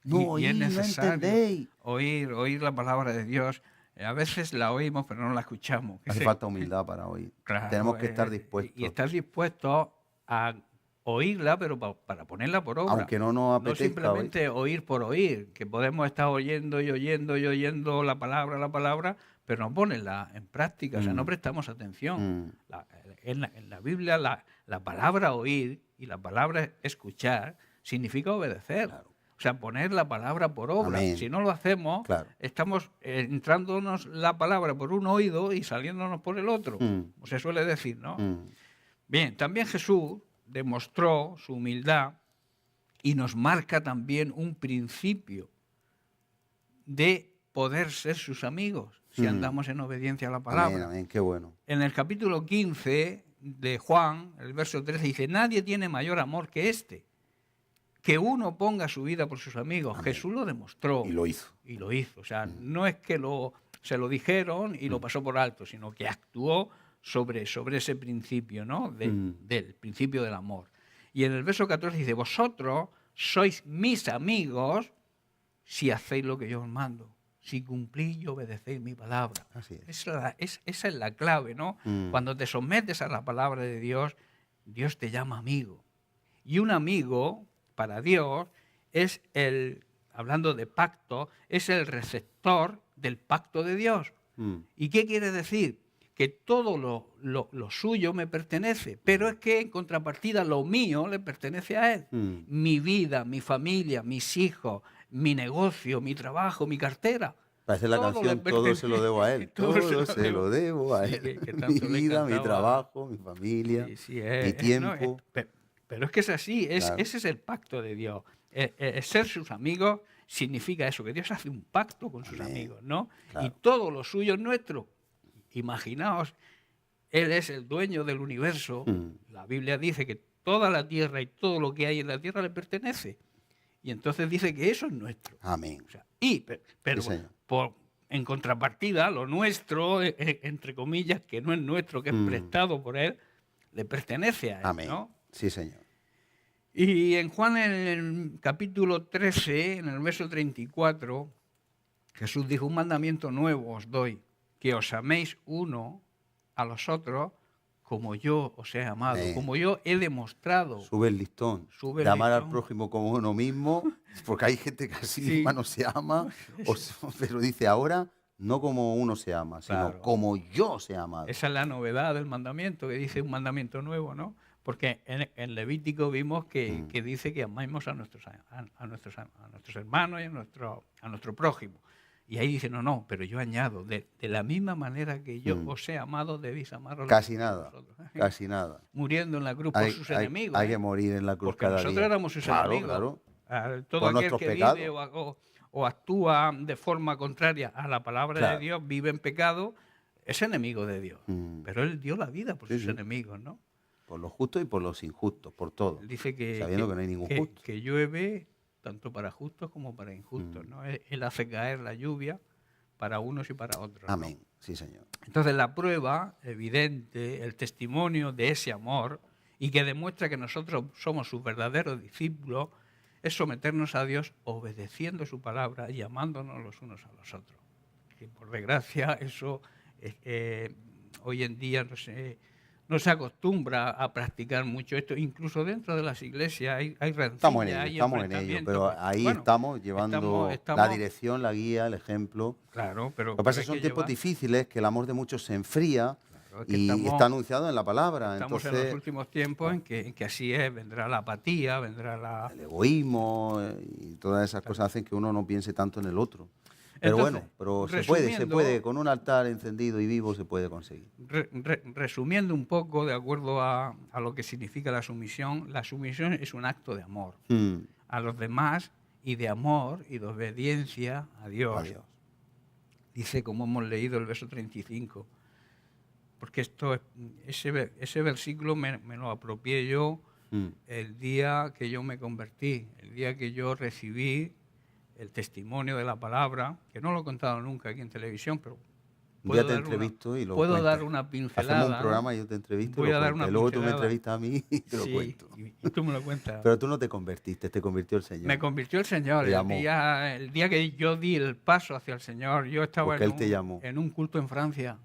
no oís, no entendéis. Oír la palabra de Dios. A veces la oímos, pero no la escuchamos. Hace falta humildad para oír. Claro, tenemos que estar dispuestos. Y estar dispuestos a oírla, pero para ponerla por obra. Aunque no nos apetezca. No simplemente oír por oír, que podemos estar oyendo y oyendo la palabra, pero no ponerla en práctica, o sea, no prestamos atención. En la Biblia la palabra oír y la palabra escuchar significa obedecer. Claro. O sea, poner la palabra por obra. Amén. Si no lo hacemos, Claro. estamos entrándonos la palabra por un oído y saliéndonos por el otro. Como se suele decir, ¿no? Bien, también Jesús demostró su humildad y nos marca también un principio de poder ser sus amigos si andamos en obediencia a la palabra. Amén, amén, qué bueno. En el capítulo 15 de Juan, el verso 13, dice, nadie tiene mayor amor que este, que uno ponga su vida por sus amigos. Amén. Jesús lo demostró. Y lo hizo. Y lo hizo. O sea, no es que se lo dijeron y lo pasó por alto, sino que actuó sobre ese principio, ¿no? Del principio del amor. Y en el verso 14 dice, vosotros sois mis amigos si hacéis lo que yo os mando, si cumplís y obedecéis mi palabra. Así es. Esa es la clave, ¿no? Cuando te sometes a la palabra de Dios, Dios te llama amigo. Y un amigo, para Dios, es hablando de pacto, es el receptor del pacto de Dios. ¿Y qué quiere decir? Que todo lo suyo me pertenece, pero es que en contrapartida lo mío le pertenece a Él. Mi vida, mi familia, mis hijos, mi negocio, mi trabajo, mi cartera. Parece la canción, todo se lo debo a Él. Todo se lo debo a Él. Mi vida, mi trabajo, mi familia, mi tiempo. Pero es que es así, Claro. ese es el pacto de Dios. Ser sus amigos significa eso, que Dios hace un pacto con sus amigos, ¿no? Claro. Y todo lo suyo es nuestro. Imaginaos, Él es el dueño del universo. La Biblia dice que toda la tierra y todo lo que hay en la tierra le pertenece. Y entonces dice que eso es nuestro. Amén. O sea, pero Sí, señor. en contrapartida, lo nuestro, entre comillas, que no es nuestro, que es prestado por Él, le pertenece a Él. Amén. ¿no? Sí, Señor. Y en Juan, en el capítulo 13, en el verso 34, Jesús dijo, un mandamiento nuevo os doy, que os améis uno a los otros como yo os he amado, Amén. como yo he demostrado. Sube el listón. Sube el de amar al listón. prójimo como uno mismo, porque hay gente que así Sí. misma no se ama, pero dice ahora no como uno se ama, sino Claro. como yo se he amado. Esa es la novedad del mandamiento, que dice un mandamiento nuevo, ¿no? Porque en Levítico vimos que dice que amemos a nuestros hermanos y a nuestro prójimo. Y ahí dice, no, pero yo añado, de la misma manera que yo os he amado, debéis amaros Casi nada, vosotros. casi nada. Muriendo en la cruz por sus enemigos. Hay que morir en la cruz Porque cada nosotros día. éramos sus Claro, enemigos. claro. Todo Por aquel nuestros que pecados. vive o actúa de forma contraria a la palabra Claro. de Dios, vive en pecado, es enemigo de Dios. Pero Él dio la vida por Sí, sus sí. enemigos, ¿no? Por los justos y por los injustos, por todo. Él dice Sabiendo que no hay ningún justo. que llueve tanto para justos como para injustos, ¿no? Él hace caer la lluvia para unos y para otros. ¿no? Amén. Sí, Señor. Entonces la prueba evidente, el testimonio de ese amor y que demuestra que nosotros somos sus verdaderos discípulos, es someternos a Dios obedeciendo su palabra y amándonos los unos a los otros. Que por desgracia eso hoy en día no se acostumbra a practicar mucho esto, incluso dentro de las iglesias hay rencillas, Estamos en ello, hay estamos en ello, enfrentamientos. pero ahí Bueno, estamos llevando estamos- la dirección, la guía, el ejemplo. Claro, pero Lo que pasa es hay que son que tiempos llevar- difíciles, que el amor de muchos se enfría Claro, es que y estamos- está anunciado en la palabra. Estamos en Entonces, los últimos tiempos en que así es, vendrá la apatía, vendrá la... el egoísmo y todas esas cosas hacen que uno no piense tanto en el otro. Pero Entonces, bueno, pero se resumiendo- puede, con un altar encendido y vivo se puede conseguir. Resumiendo un poco, de acuerdo a lo que significa la sumisión es un acto de amor a los demás y de amor y de obediencia a Dios. Adiós. Dice, como hemos leído el verso 35, porque ese versículo me lo apropié yo el día que yo me convertí, el día que yo recibí el testimonio de la palabra, que no lo he contado nunca aquí en televisión, pero Un día te dar entrevisto y lo puedo cuentas. dar una pincelada. Hacemos un ¿no? programa y yo te entrevisto Voy y lo a dar cuentas. una Y luego tú me pincelada. entrevistas a mí y te lo Sí, cuento. y tú me lo cuentas. Pero tú no te convertiste, te convirtió el Señor. Me convirtió el Señor. Te llamó. El día que yo di el paso hacia el Señor, yo estaba Porque Él te llamó. en un culto en Francia,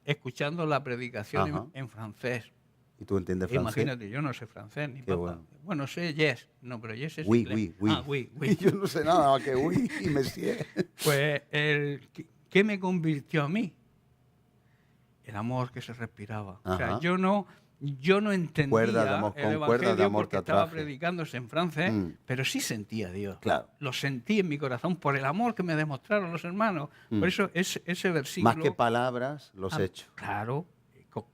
escuchando la predicación Ajá. en francés. ¿Y tú entiendes francés? Imagínate, yo no sé francés ni Qué papá. Bueno, sé yes, no, pero yes es Oui, inglés. oui, oui. Ah, oui, oui. Yo no sé nada más que oui y monsieur. Pues, ¿qué me convirtió a mí? El amor que se respiraba. O sea, Ajá. yo yo no entendía Cuerdas de amor, el con Evangelio cuerdas de amor porque te estaba atraje. predicándose en francés, pero sí sentía a Dios. Claro. Lo sentí en mi corazón por el amor que me demostraron los hermanos. Por eso ese versículo... Más que palabras, los hechos. Claro,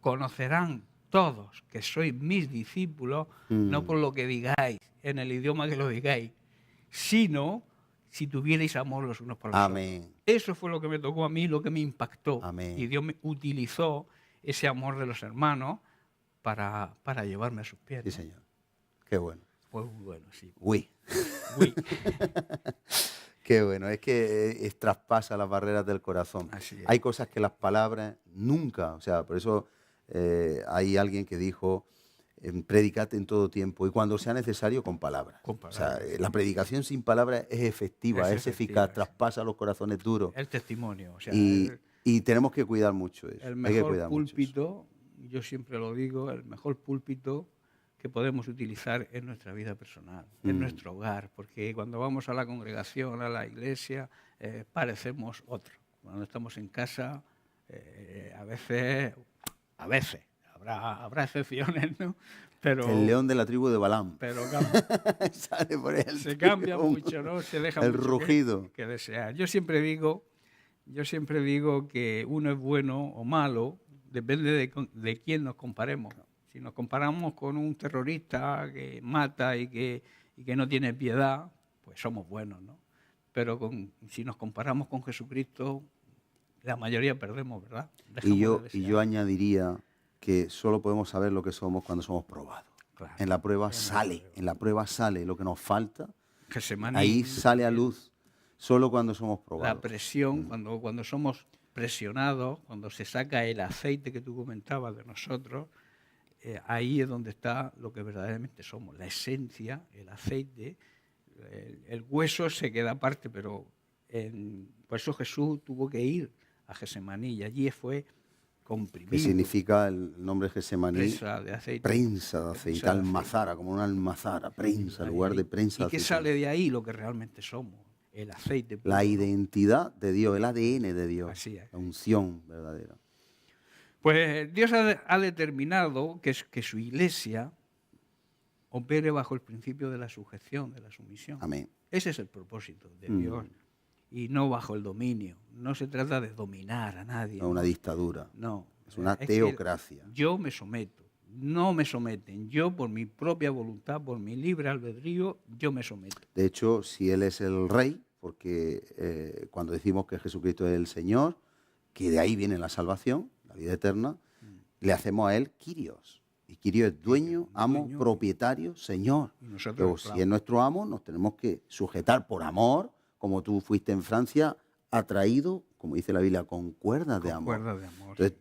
conocerán todos que sois mis discípulos, no por lo que digáis, en el idioma que lo digáis, sino si tuvierais amor los unos por los Amén. otros. Eso fue lo que me tocó a mí, lo que me impactó. Amén. Y Dios me utilizó ese amor de los hermanos para llevarme a sus pies. Sí, señor. Qué bueno. Fue muy bueno, sí. Uy. Uy. Qué bueno. Es que traspasa las barreras del corazón. Así es. Hay cosas que las palabras nunca, o sea, por eso hay alguien que dijo, predicate en todo tiempo y cuando sea necesario con palabras. Con O sea, palabras. la predicación sin palabras es efectiva, Es es efectiva, eficaz, sí. traspasa los corazones duros. El testimonio. O sea, Y tenemos que cuidar mucho eso. el Hay que mejor cuidar mucho eso. púlpito, yo siempre lo digo, el mejor púlpito que podemos utilizar en nuestra vida personal, en nuestro hogar, porque cuando vamos a la congregación, a la iglesia, parecemos otro. Cuando estamos en casa, a veces, habrá excepciones, ¿no? Pero, El león de la tribu de Balaam. pero Sale por él. se cambia mucho, ¿no? Se deja El mucho rugido. que desear. Yo siempre digo que uno es bueno o malo, depende de quién nos comparemos. Si nos comparamos con un terrorista que mata y que no tiene piedad, pues somos buenos, ¿no? Pero si nos comparamos con Jesucristo, la mayoría perdemos, ¿verdad? Dejamos de Y desear. yo añadiría que solo podemos saber lo que somos cuando somos probados. Claro. En la prueba sale lo que nos falta. Getsemaní, Ahí sale a luz solo cuando somos probados. la presión, cuando somos presionados, cuando se saca el aceite que tú comentabas de nosotros, ahí es donde está lo que verdaderamente somos, la esencia, el aceite. El hueso se queda aparte, pero por eso Jesús tuvo que ir a Getsemaní y allí fue comprimido. Que significa el nombre Getsemaní, Prensa de aceite. prensa de aceite, almazara, como una almazara, prensa, lugar de prensa ¿Y de qué aceite. sale de ahí lo que realmente somos? El aceite puro, La ¿no? identidad de Dios, el ADN de Dios, Así es. la unción verdadera. Pues Dios ha determinado que su iglesia opere bajo el principio de la sujeción, de la sumisión. Amén. Ese es el propósito de Dios. Y no bajo el dominio. No se trata de dominar a nadie. No una dictadura. No. Es una que teocracia. yo me someto. No me someten. Yo, por mi propia voluntad, por mi libre albedrío, yo me someto. De hecho, si Él es el Rey, porque cuando decimos que Jesucristo es el Señor, que de ahí viene la salvación, la vida eterna, le hacemos a Él Kyrios. Y Kyrios es dueño, amo, dueño. propietario, Señor. Y nosotros Pero esclavos. si es nuestro amo, nos tenemos que sujetar por amor, como tú fuiste en Francia, atraído, como dice la Biblia, con cuerdas de amor. Cuerda de amor. Entonces,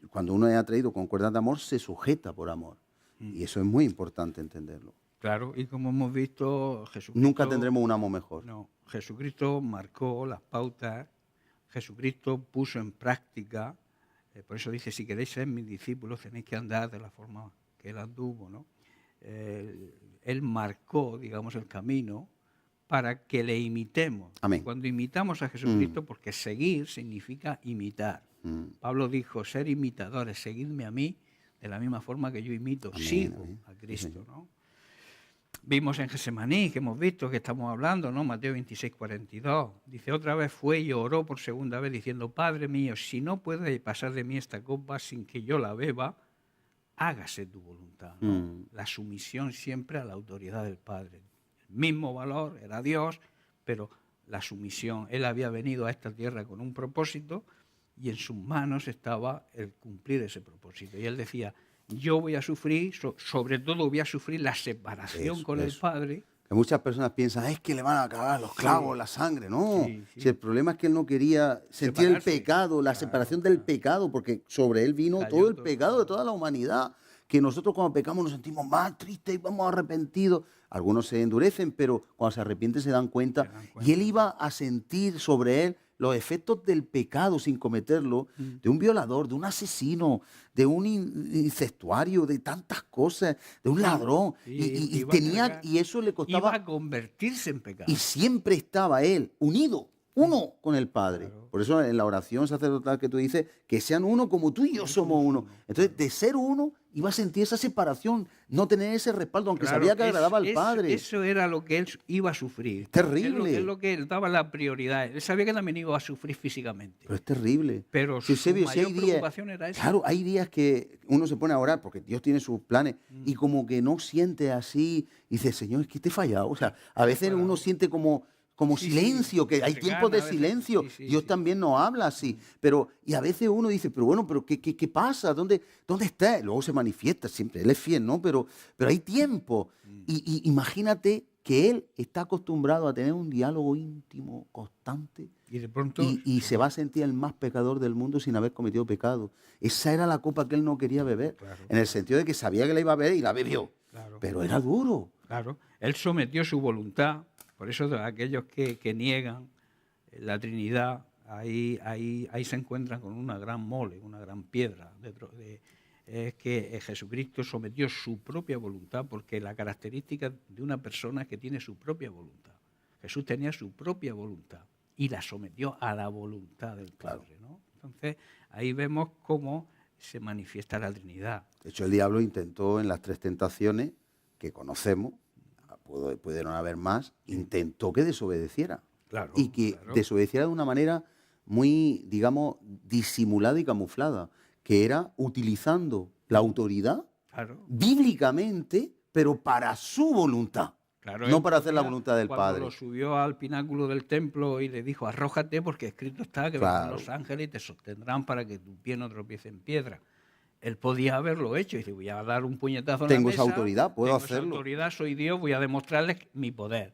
cuando uno es atraído con cuerdas de amor, se sujeta por amor. Y eso es muy importante entenderlo. Claro, y como hemos visto, Jesucristo... Nunca tendremos un amo mejor. No, Jesucristo marcó las pautas, Jesucristo puso en práctica, por eso dice, si queréis ser mis discípulos tenéis que andar de la forma que Él anduvo, ¿no? Él marcó, digamos, el camino para que le imitemos. Amén. Cuando imitamos a Jesucristo, porque seguir significa imitar. Pablo dijo, ser imitadores, seguidme a mí de la misma forma que yo imito, Amén, sigo amén. a Cristo, ¿no? Vimos en Getsemaní, que hemos visto, que estamos hablando, ¿no? Mateo 26, 42. Dice, otra vez fue y oró por segunda vez diciendo, Padre mío, si no puede pasar de mí esta copa sin que yo la beba, hágase tu voluntad, ¿no? La sumisión siempre a la autoridad del Padre. El mismo valor, era Dios, pero la sumisión. Él había venido a esta tierra con un propósito y en sus manos estaba el cumplir ese propósito. Y él decía, yo voy a sufrir, sobre todo voy a sufrir la separación Eso, con el eso. Padre. Que muchas personas piensan, es que le van a acabar los clavos, la sangre. No, Sí, sí. Si el problema es que él no quería sentir el Separarse. pecado, la separación del pecado, porque sobre él vino Cayó todo el todo. pecado de toda la humanidad. Que nosotros cuando pecamos nos sentimos más tristes y vamos arrepentidos. Algunos se endurecen, pero cuando se arrepienten se dan cuenta. Y él iba a sentir sobre él los efectos del pecado sin cometerlo, de un violador, de un asesino, de un incestuario, de tantas cosas, de un ladrón. Y Iba a tenía, cargar- y eso le Iba costaba. a convertirse en pecado. Y siempre estaba él unido, uno con el Padre. Por eso en la oración sacerdotal que tú dices, que sean uno como tú y yo somos uno. Entonces, de ser uno, iba a sentir esa separación, no tener ese respaldo, aunque Claro, sabía que agradaba al Padre. Eso era lo que él iba a sufrir. Terrible. Es lo que él daba la prioridad. Él sabía que también iba a sufrir físicamente. Pero es terrible. Pero Si su Eusebio, mayor hay días- preocupación era esa. Claro, hay días que uno se pone a orar porque Dios tiene sus planes y como que no siente así y dice, Señor, es que te he fallado. O sea, a veces uno siente como Sí, silencio, que hay se tiempos gana de a veces. silencio. Sí, Dios también nos habla así. Pero, y a veces uno dice, pero bueno, pero ¿qué pasa? ¿Dónde está? Luego se manifiesta siempre, Él es fiel, ¿no? Pero hay tiempo. Y imagínate que Él está acostumbrado a tener un diálogo íntimo, constante. Y de pronto... Y se va a sentir el más pecador del mundo sin haber cometido pecado. Esa era la copa que él no quería beber. Claro. En el sentido de que sabía que la iba a beber y la bebió. Claro. Pero era duro. Claro, él sometió su voluntad, por eso de aquellos que niegan la Trinidad, ahí se encuentran con una gran mole, una gran piedra. Es que Jesucristo sometió su propia voluntad, porque la característica de una persona es que tiene su propia voluntad. Jesús tenía su propia voluntad y la sometió a la voluntad del Padre, ¿no? Entonces, ahí vemos cómo se manifiesta la Trinidad. De hecho, el diablo intentó en las 3 tentaciones que conocemos, pudieron haber más, intentó que desobedeciera. Claro, Y que claro. desobedeciera de una manera muy, digamos, disimulada y camuflada, que era utilizando la autoridad Claro. bíblicamente, pero para su voluntad. Claro, No él para hacer la podía, voluntad del cuando Padre. lo subió al pináculo del templo y le dijo, arrójate porque escrito está que vendrán Claro. los ángeles y te sostendrán para que tu pie no tropiece en piedra. Él podía haberlo hecho y dice, voy a dar un puñetazo en la Tengo mesa. esa autoridad, puedo tengo esa hacerlo. autoridad, soy Dios, voy a demostrarles mi poder.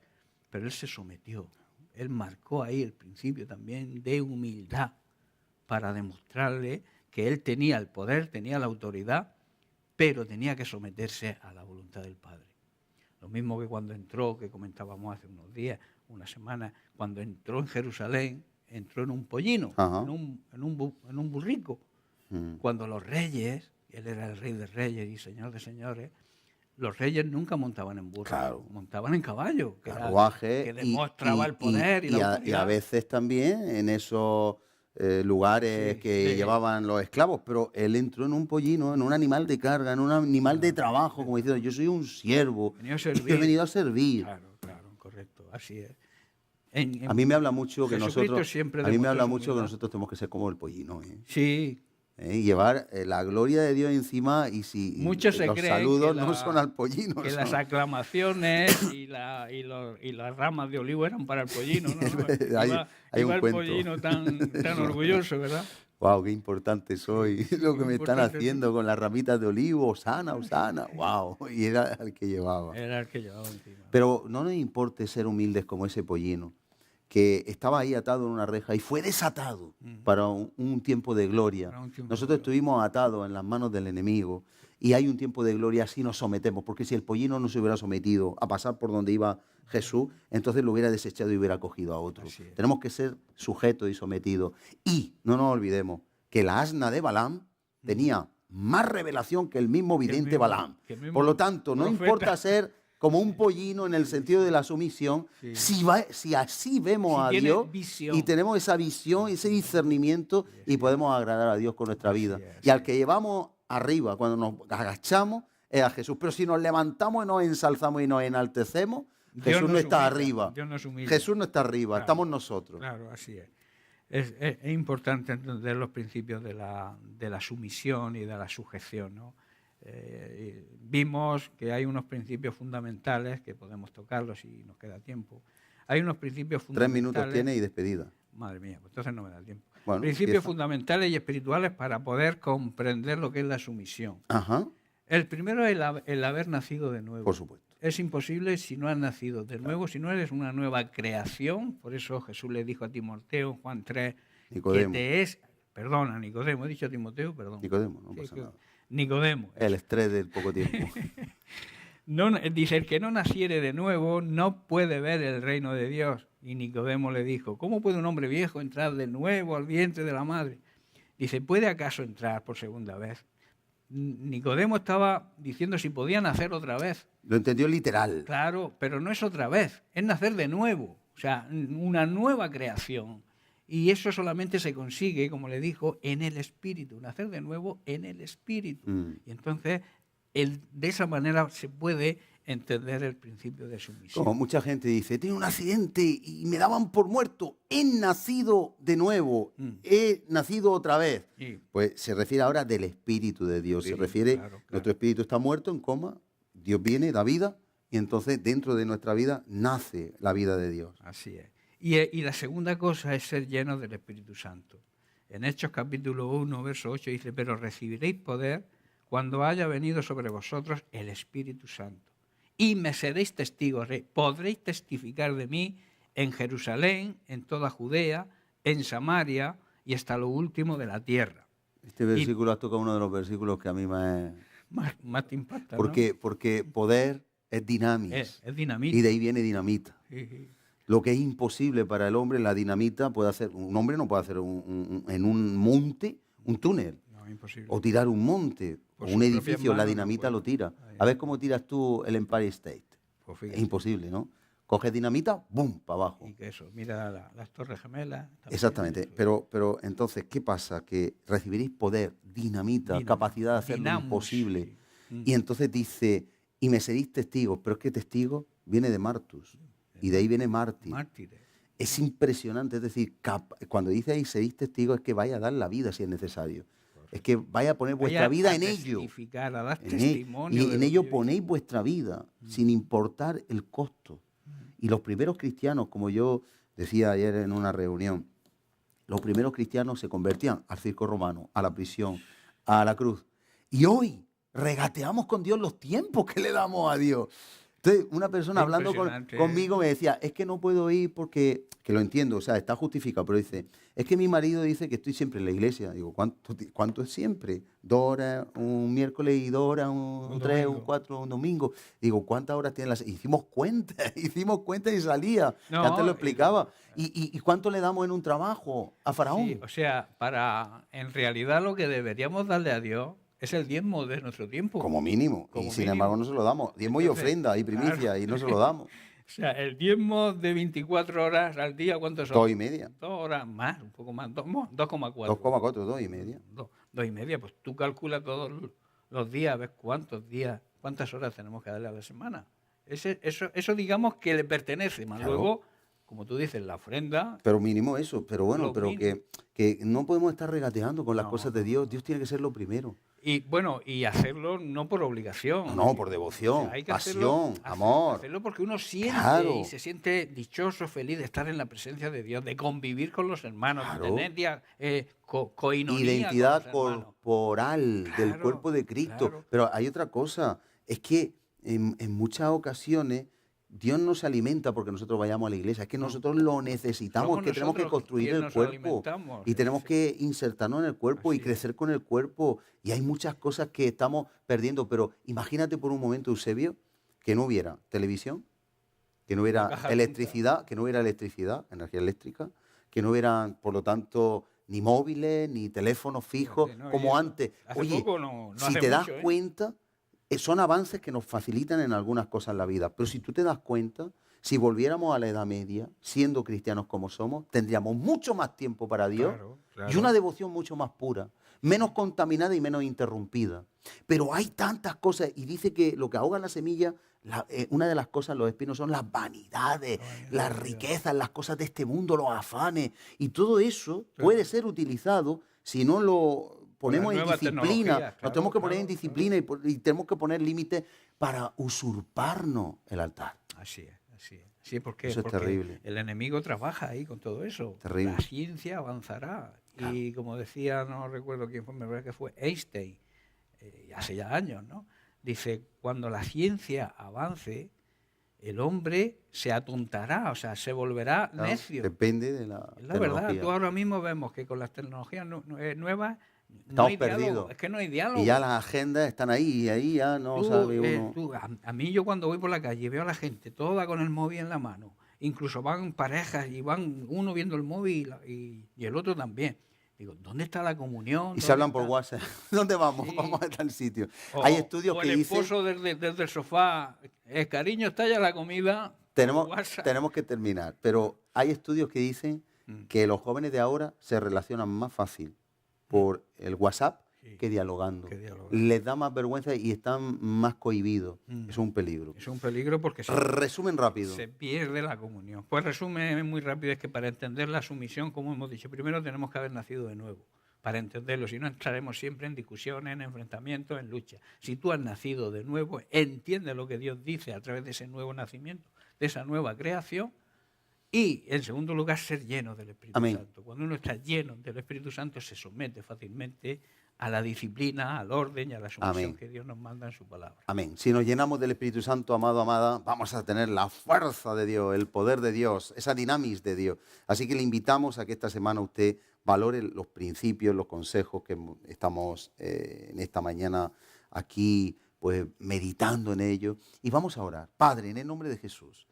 Pero él se sometió. Él marcó ahí el principio también de humildad para demostrarle que él tenía el poder, tenía la autoridad, pero tenía que someterse a la voluntad del Padre. Lo mismo que cuando entró, que comentábamos hace unos días, una semana, cuando entró en Jerusalén, entró en un pollino, Ajá. en un burrico. Cuando los reyes, él era el rey de reyes y señor de señores, los reyes nunca montaban en burro, Claro. montaban en caballo, que, Carruaje que demostraba el poder y la y autoridad. a veces también en esos lugares Sí, que sí. llevaban los esclavos, pero él entró en un pollino, en un animal de carga, en un animal de trabajo, como diciendo, yo soy un siervo, Venía a y servir. he venido a servir. Claro, correcto, así es. A mí me habla mucho que Jesucristo nosotros, siempre a mí me demostró habla su mucho que humildad. nosotros tenemos que ser como el pollino, ¿eh? Sí, Y llevar la gloria de Dios encima y si muchos se los creen saludos que no son al pollino, que son- las aclamaciones y las ramas de olivo eran para el pollino, ¿no? Hay- Iba, hay un iba el cuento. pollino tan orgulloso, ¿verdad? Wow, qué importante soy. Lo que me están importante haciendo con las ramitas de olivo, Osana, Osana. Wow. Y era el que llevaba. Era el que llevaba encima. Pero no nos importe ser humildes como ese pollino, que estaba ahí atado en una reja y fue desatado para un tiempo de gloria. Para un tiempo Nosotros de estuvimos atados en las manos del enemigo y hay un tiempo de gloria, así nos sometemos, porque si el pollino no se hubiera sometido a pasar por donde iba Jesús, entonces lo hubiera desechado y hubiera cogido a otro. Así es. Tenemos que ser sujetos y sometidos. Y no nos olvidemos que la asna de Balaam tenía más revelación que el mismo vidente mismo- Balaam. que el mismo Por lo tanto, no profeta. importa ser como un pollino en el sentido de la sumisión, si así vemos Si a tiene Dios visión. y tenemos esa visión, ese discernimiento y podemos agradar a Dios con nuestra vida. Y al que llevamos arriba, cuando nos agachamos, es a Jesús. Pero si nos levantamos y nos ensalzamos y nos enaltecemos, Dios Jesús no nos está humilla, arriba. Dios nos humilla. Jesús no está arriba, Claro, estamos nosotros. Claro, así es. Es importante entender los principios de la sumisión y de la sujeción, ¿no? Vimos que hay unos principios fundamentales que podemos tocarlos si nos queda tiempo. Hay unos principios 3 fundamentales. minutos tiene y despedida. Madre mía, pues entonces no me da tiempo. Bueno, Principios empieza. fundamentales y espirituales para poder comprender lo que es la sumisión. Ajá, El primero es el haber nacido de nuevo. por supuesto. Es imposible si no has nacido de nuevo, si no eres una nueva creación. Por eso Jesús le dijo a Timoteo en Juan 3 Nicodemo. que te es... Perdona, Nicodemo. He dicho a Timoteo, perdón. Nicodemo, no Sí, pasa que- nada. Nicodemo. El estrés del poco tiempo. Dice, el que no naciere de nuevo no puede ver el reino de Dios. Y Nicodemo le dijo, ¿cómo puede un hombre viejo entrar de nuevo al vientre de la madre? Dice, ¿puede acaso entrar por segunda vez? Nicodemo estaba diciendo si podía nacer otra vez. Lo entendió literal. Claro, pero no es otra vez, es nacer de nuevo, o sea, una nueva creación. Y eso solamente se consigue, como le dijo, en el Espíritu, nacer de nuevo en el Espíritu. Y entonces, de esa manera se puede entender el principio de sumisión. Como mucha gente dice, he tenido un accidente y me daban por muerto, he nacido de nuevo, he nacido otra vez. Sí. Pues se refiere ahora del Espíritu de Dios, Sí, se refiere, claro. nuestro espíritu está muerto, en coma, Dios viene, da vida, y entonces dentro de nuestra vida nace la vida de Dios. Así es. Y la segunda cosa es ser llenos del Espíritu Santo. En Hechos capítulo 1, verso 8 dice, pero recibiréis poder cuando haya venido sobre vosotros el Espíritu Santo. Y me seréis testigos, podréis testificar de mí en Jerusalén, en toda Judea, en Samaria y hasta lo último de la tierra. Este versículo has tocado uno de los versículos que a mí Más te impacta, porque poder es dinamismo. Es dinamita. Y de ahí viene dinamita. Sí. Lo que es imposible para el hombre, la dinamita puede hacer. Un hombre no puede hacer en un monte un túnel. No, imposible. O tirar un monte Por o sus un propias edificio, la manos no dinamita puede. lo tira. Ahí. A ver cómo tiras tú el Empire State. Pues Es fíjate. imposible, ¿no? Coges dinamita, ¡bum!, para abajo. Y que eso, mira las Torres Gemelas. también. Exactamente. Pero entonces, ¿qué pasa? Que recibiréis poder, dinamita, capacidad de hacer lo Dinamos, imposible. sí. Y entonces dice, y me seréis testigos. Pero es que testigo viene de Martus. Y de ahí viene mártir. Mártires. Es impresionante, es decir, cuando dice ahí seréis testigos es que vaya a dar la vida si es necesario. Es que vaya a poner vuestra Vaya vida a en ello. testificar, a dar En testimonio. y de en lo ello que ponéis vuestra vida, sin importar el costo. Y los primeros cristianos, como yo decía ayer en una reunión, los primeros cristianos se convertían al circo romano, a la prisión, a la cruz. Y hoy regateamos con Dios los tiempos que le damos a Dios. Entonces, una persona Es hablando impresionante, conmigo me decía, es que no puedo ir porque, que lo entiendo, o sea, está justificado, pero dice, es que mi marido dice que estoy siempre en la iglesia. Digo, ¿cuánto es siempre? 2 horas un miércoles y 2 horas un 3, un domingo. 4, un domingo. Digo, ¿cuántas horas tiene la hicimos cuenta y salía. No, que antes lo explicaba. ¿Y cuánto le damos en un trabajo a Faraón? Sí, o sea, en realidad lo que deberíamos darle a Dios es el diezmo de nuestro tiempo. Como mínimo. Como y sin mínimo. embargo no se lo damos. Diezmo y Entonces, ofrenda y primicia claro. y no se lo damos. O sea, el diezmo de 24 horas al día, ¿cuántos son? 2,5. 2 horas más, un poco más, 2,4. 2,4, 2,5. 2,5. Pues tú calculas todos los días, ves cuántas horas tenemos que darle a la semana. Eso digamos que le pertenece, más Claro. luego, como tú dices, la ofrenda. Pero mínimo eso. Pero bueno, Lo pero mínimo. que no podemos estar regateando con las No, cosas de Dios. Dios tiene que ser lo primero. Y bueno, y hacerlo no por obligación. No, por devoción, O sea, hay que pasión, amor. Hacerlo porque uno siente Claro. y se siente dichoso, feliz de estar en la presencia de Dios, de convivir con los hermanos, Claro. de tener coinonía Identidad con los hermanos. corporal del Claro, cuerpo de Cristo. claro. Pero hay otra cosa, es que en muchas ocasiones Dios no se alimenta porque nosotros vayamos a la iglesia, es que nosotros lo necesitamos, Somos es que tenemos que nosotros construir quienes el nos cuerpo alimentamos. y tenemos que insertarnos en el cuerpo y Así es. crecer con el cuerpo. Y hay muchas cosas que estamos perdiendo, pero imagínate por un momento, Eusebio, que no hubiera televisión, que no La hubiera caja de electricidad, energía eléctrica, que no hubieran, por lo tanto, ni móviles, ni teléfonos fijos, Fíjate, ¿no? Y como eso, antes. hace Oye, poco no si hace te das mucho, ¿eh? cuenta, son avances que nos facilitan en algunas cosas en la vida, pero si tú te das cuenta, si volviéramos a la Edad Media, siendo cristianos como somos, tendríamos mucho más tiempo para Dios Claro, claro. y una devoción mucho más pura, menos contaminada y menos interrumpida. Pero hay tantas cosas, y dice que lo que ahoga la semilla, una de las cosas, los espinos, son las vanidades, las riquezas, las cosas de este mundo, los afanes, y todo eso puede ser utilizado si no lo ponemos en nuevas disciplina. tecnologías, Nos claro, tenemos que poner claro, en disciplina y tenemos que poner límites para usurparnos el altar. Así es, así es. Sí, porque, Eso es porque terrible. el enemigo trabaja ahí con todo eso. Terrible. La ciencia avanzará. Y como decía, no recuerdo quién fue, me parece que fue Einstein, hace ya años, ¿no? Dice, cuando la ciencia avance, el hombre se atontará, o sea, se volverá Claro, necio. depende de la Es la verdad, tecnología. tú ahora mismo vemos que con las tecnologías nuevas no Estamos hay diálogo. perdidos. Es que no hay diálogo. Y ya las agendas están ahí, y ahí ya no sabe uno. A mí yo cuando voy por la calle veo a la gente toda con el móvil en la mano, incluso van parejas y van uno viendo el móvil y el otro también. Digo, ¿dónde está la comunión? Y se ¿Dónde hablan por está? WhatsApp. ¿Dónde vamos? Sí. Vamos a tal sitio. Hay estudios o que el dicen... esposo desde el sofá, cariño, está ya la comida. por Tenemos WhatsApp. que terminar, pero hay estudios que dicen que los jóvenes de ahora se relacionan más fácil por el WhatsApp que dialogando. Les da más vergüenza y están más cohibidos. Es un peligro. Es un peligro porque resumen rápido. Se pierde la comunión. Pues resumen muy rápido, es que para entender la sumisión, como hemos dicho, primero tenemos que haber nacido de nuevo. Para entenderlo, si no entraremos siempre en discusiones, en enfrentamientos, en lucha. Si tú has nacido de nuevo, entiende lo que Dios dice a través de ese nuevo nacimiento, de esa nueva creación. Y, en segundo lugar, ser lleno del Espíritu Santo. Cuando uno está lleno del Espíritu Santo, se somete fácilmente a la disciplina, al orden y a la sumisión que Dios nos manda en su palabra. Amén. Si nos llenamos del Espíritu Santo, amado, amada, vamos a tener la fuerza de Dios, el poder de Dios, esa dinamis de Dios. Así que le invitamos a que esta semana usted valore los principios, los consejos que estamos en esta mañana aquí, pues meditando en ello. Y vamos a orar. Padre, en el nombre de Jesús,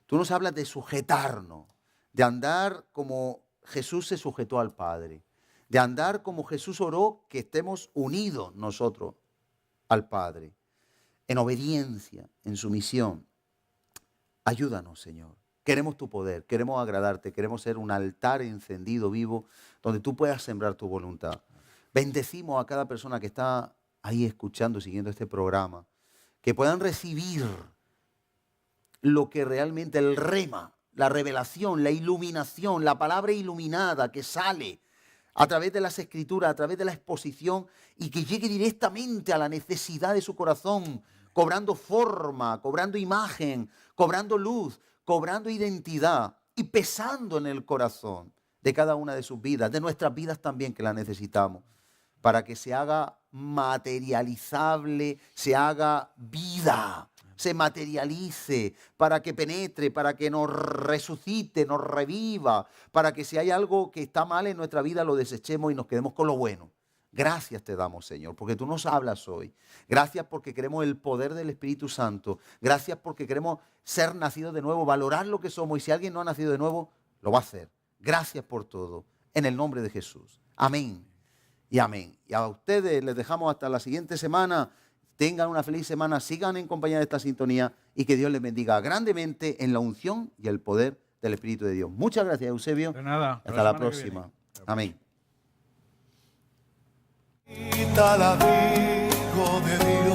tú nos hablas de sujetarnos, de andar como Jesús se sujetó al Padre, de andar como Jesús oró, que estemos unidos nosotros al Padre, en obediencia, en sumisión. Ayúdanos, Señor. Queremos tu poder, queremos agradarte, queremos ser un altar encendido, vivo, donde tú puedas sembrar tu voluntad. Bendecimos a cada persona que está ahí escuchando, siguiendo este programa, que puedan recibir lo que realmente el rema, la revelación, la iluminación, la palabra iluminada que sale a través de las escrituras, a través de la exposición, y que llegue directamente a la necesidad de su corazón, cobrando forma, cobrando imagen, cobrando luz, cobrando identidad y pesando en el corazón de cada una de sus vidas, de nuestras vidas también, que la necesitamos, para que se haga materializable, se haga vida, se materialice, para que penetre, para que nos resucite, nos reviva, para que si hay algo que está mal en nuestra vida lo desechemos y nos quedemos con lo bueno. Gracias te damos, Señor, porque tú nos hablas hoy. Gracias porque queremos el poder del Espíritu Santo. Gracias porque queremos ser nacidos de nuevo, valorar lo que somos, y si alguien no ha nacido de nuevo, lo va a hacer. Gracias por todo, en el nombre de Jesús. Amén y amén. Y a ustedes les dejamos hasta la siguiente semana. Tengan una feliz semana, sigan en compañía de esta sintonía y que Dios les bendiga grandemente en la unción y el poder del Espíritu de Dios. Muchas gracias, Eusebio. De nada. Hasta la próxima. Amén. Tal amigo de Dios.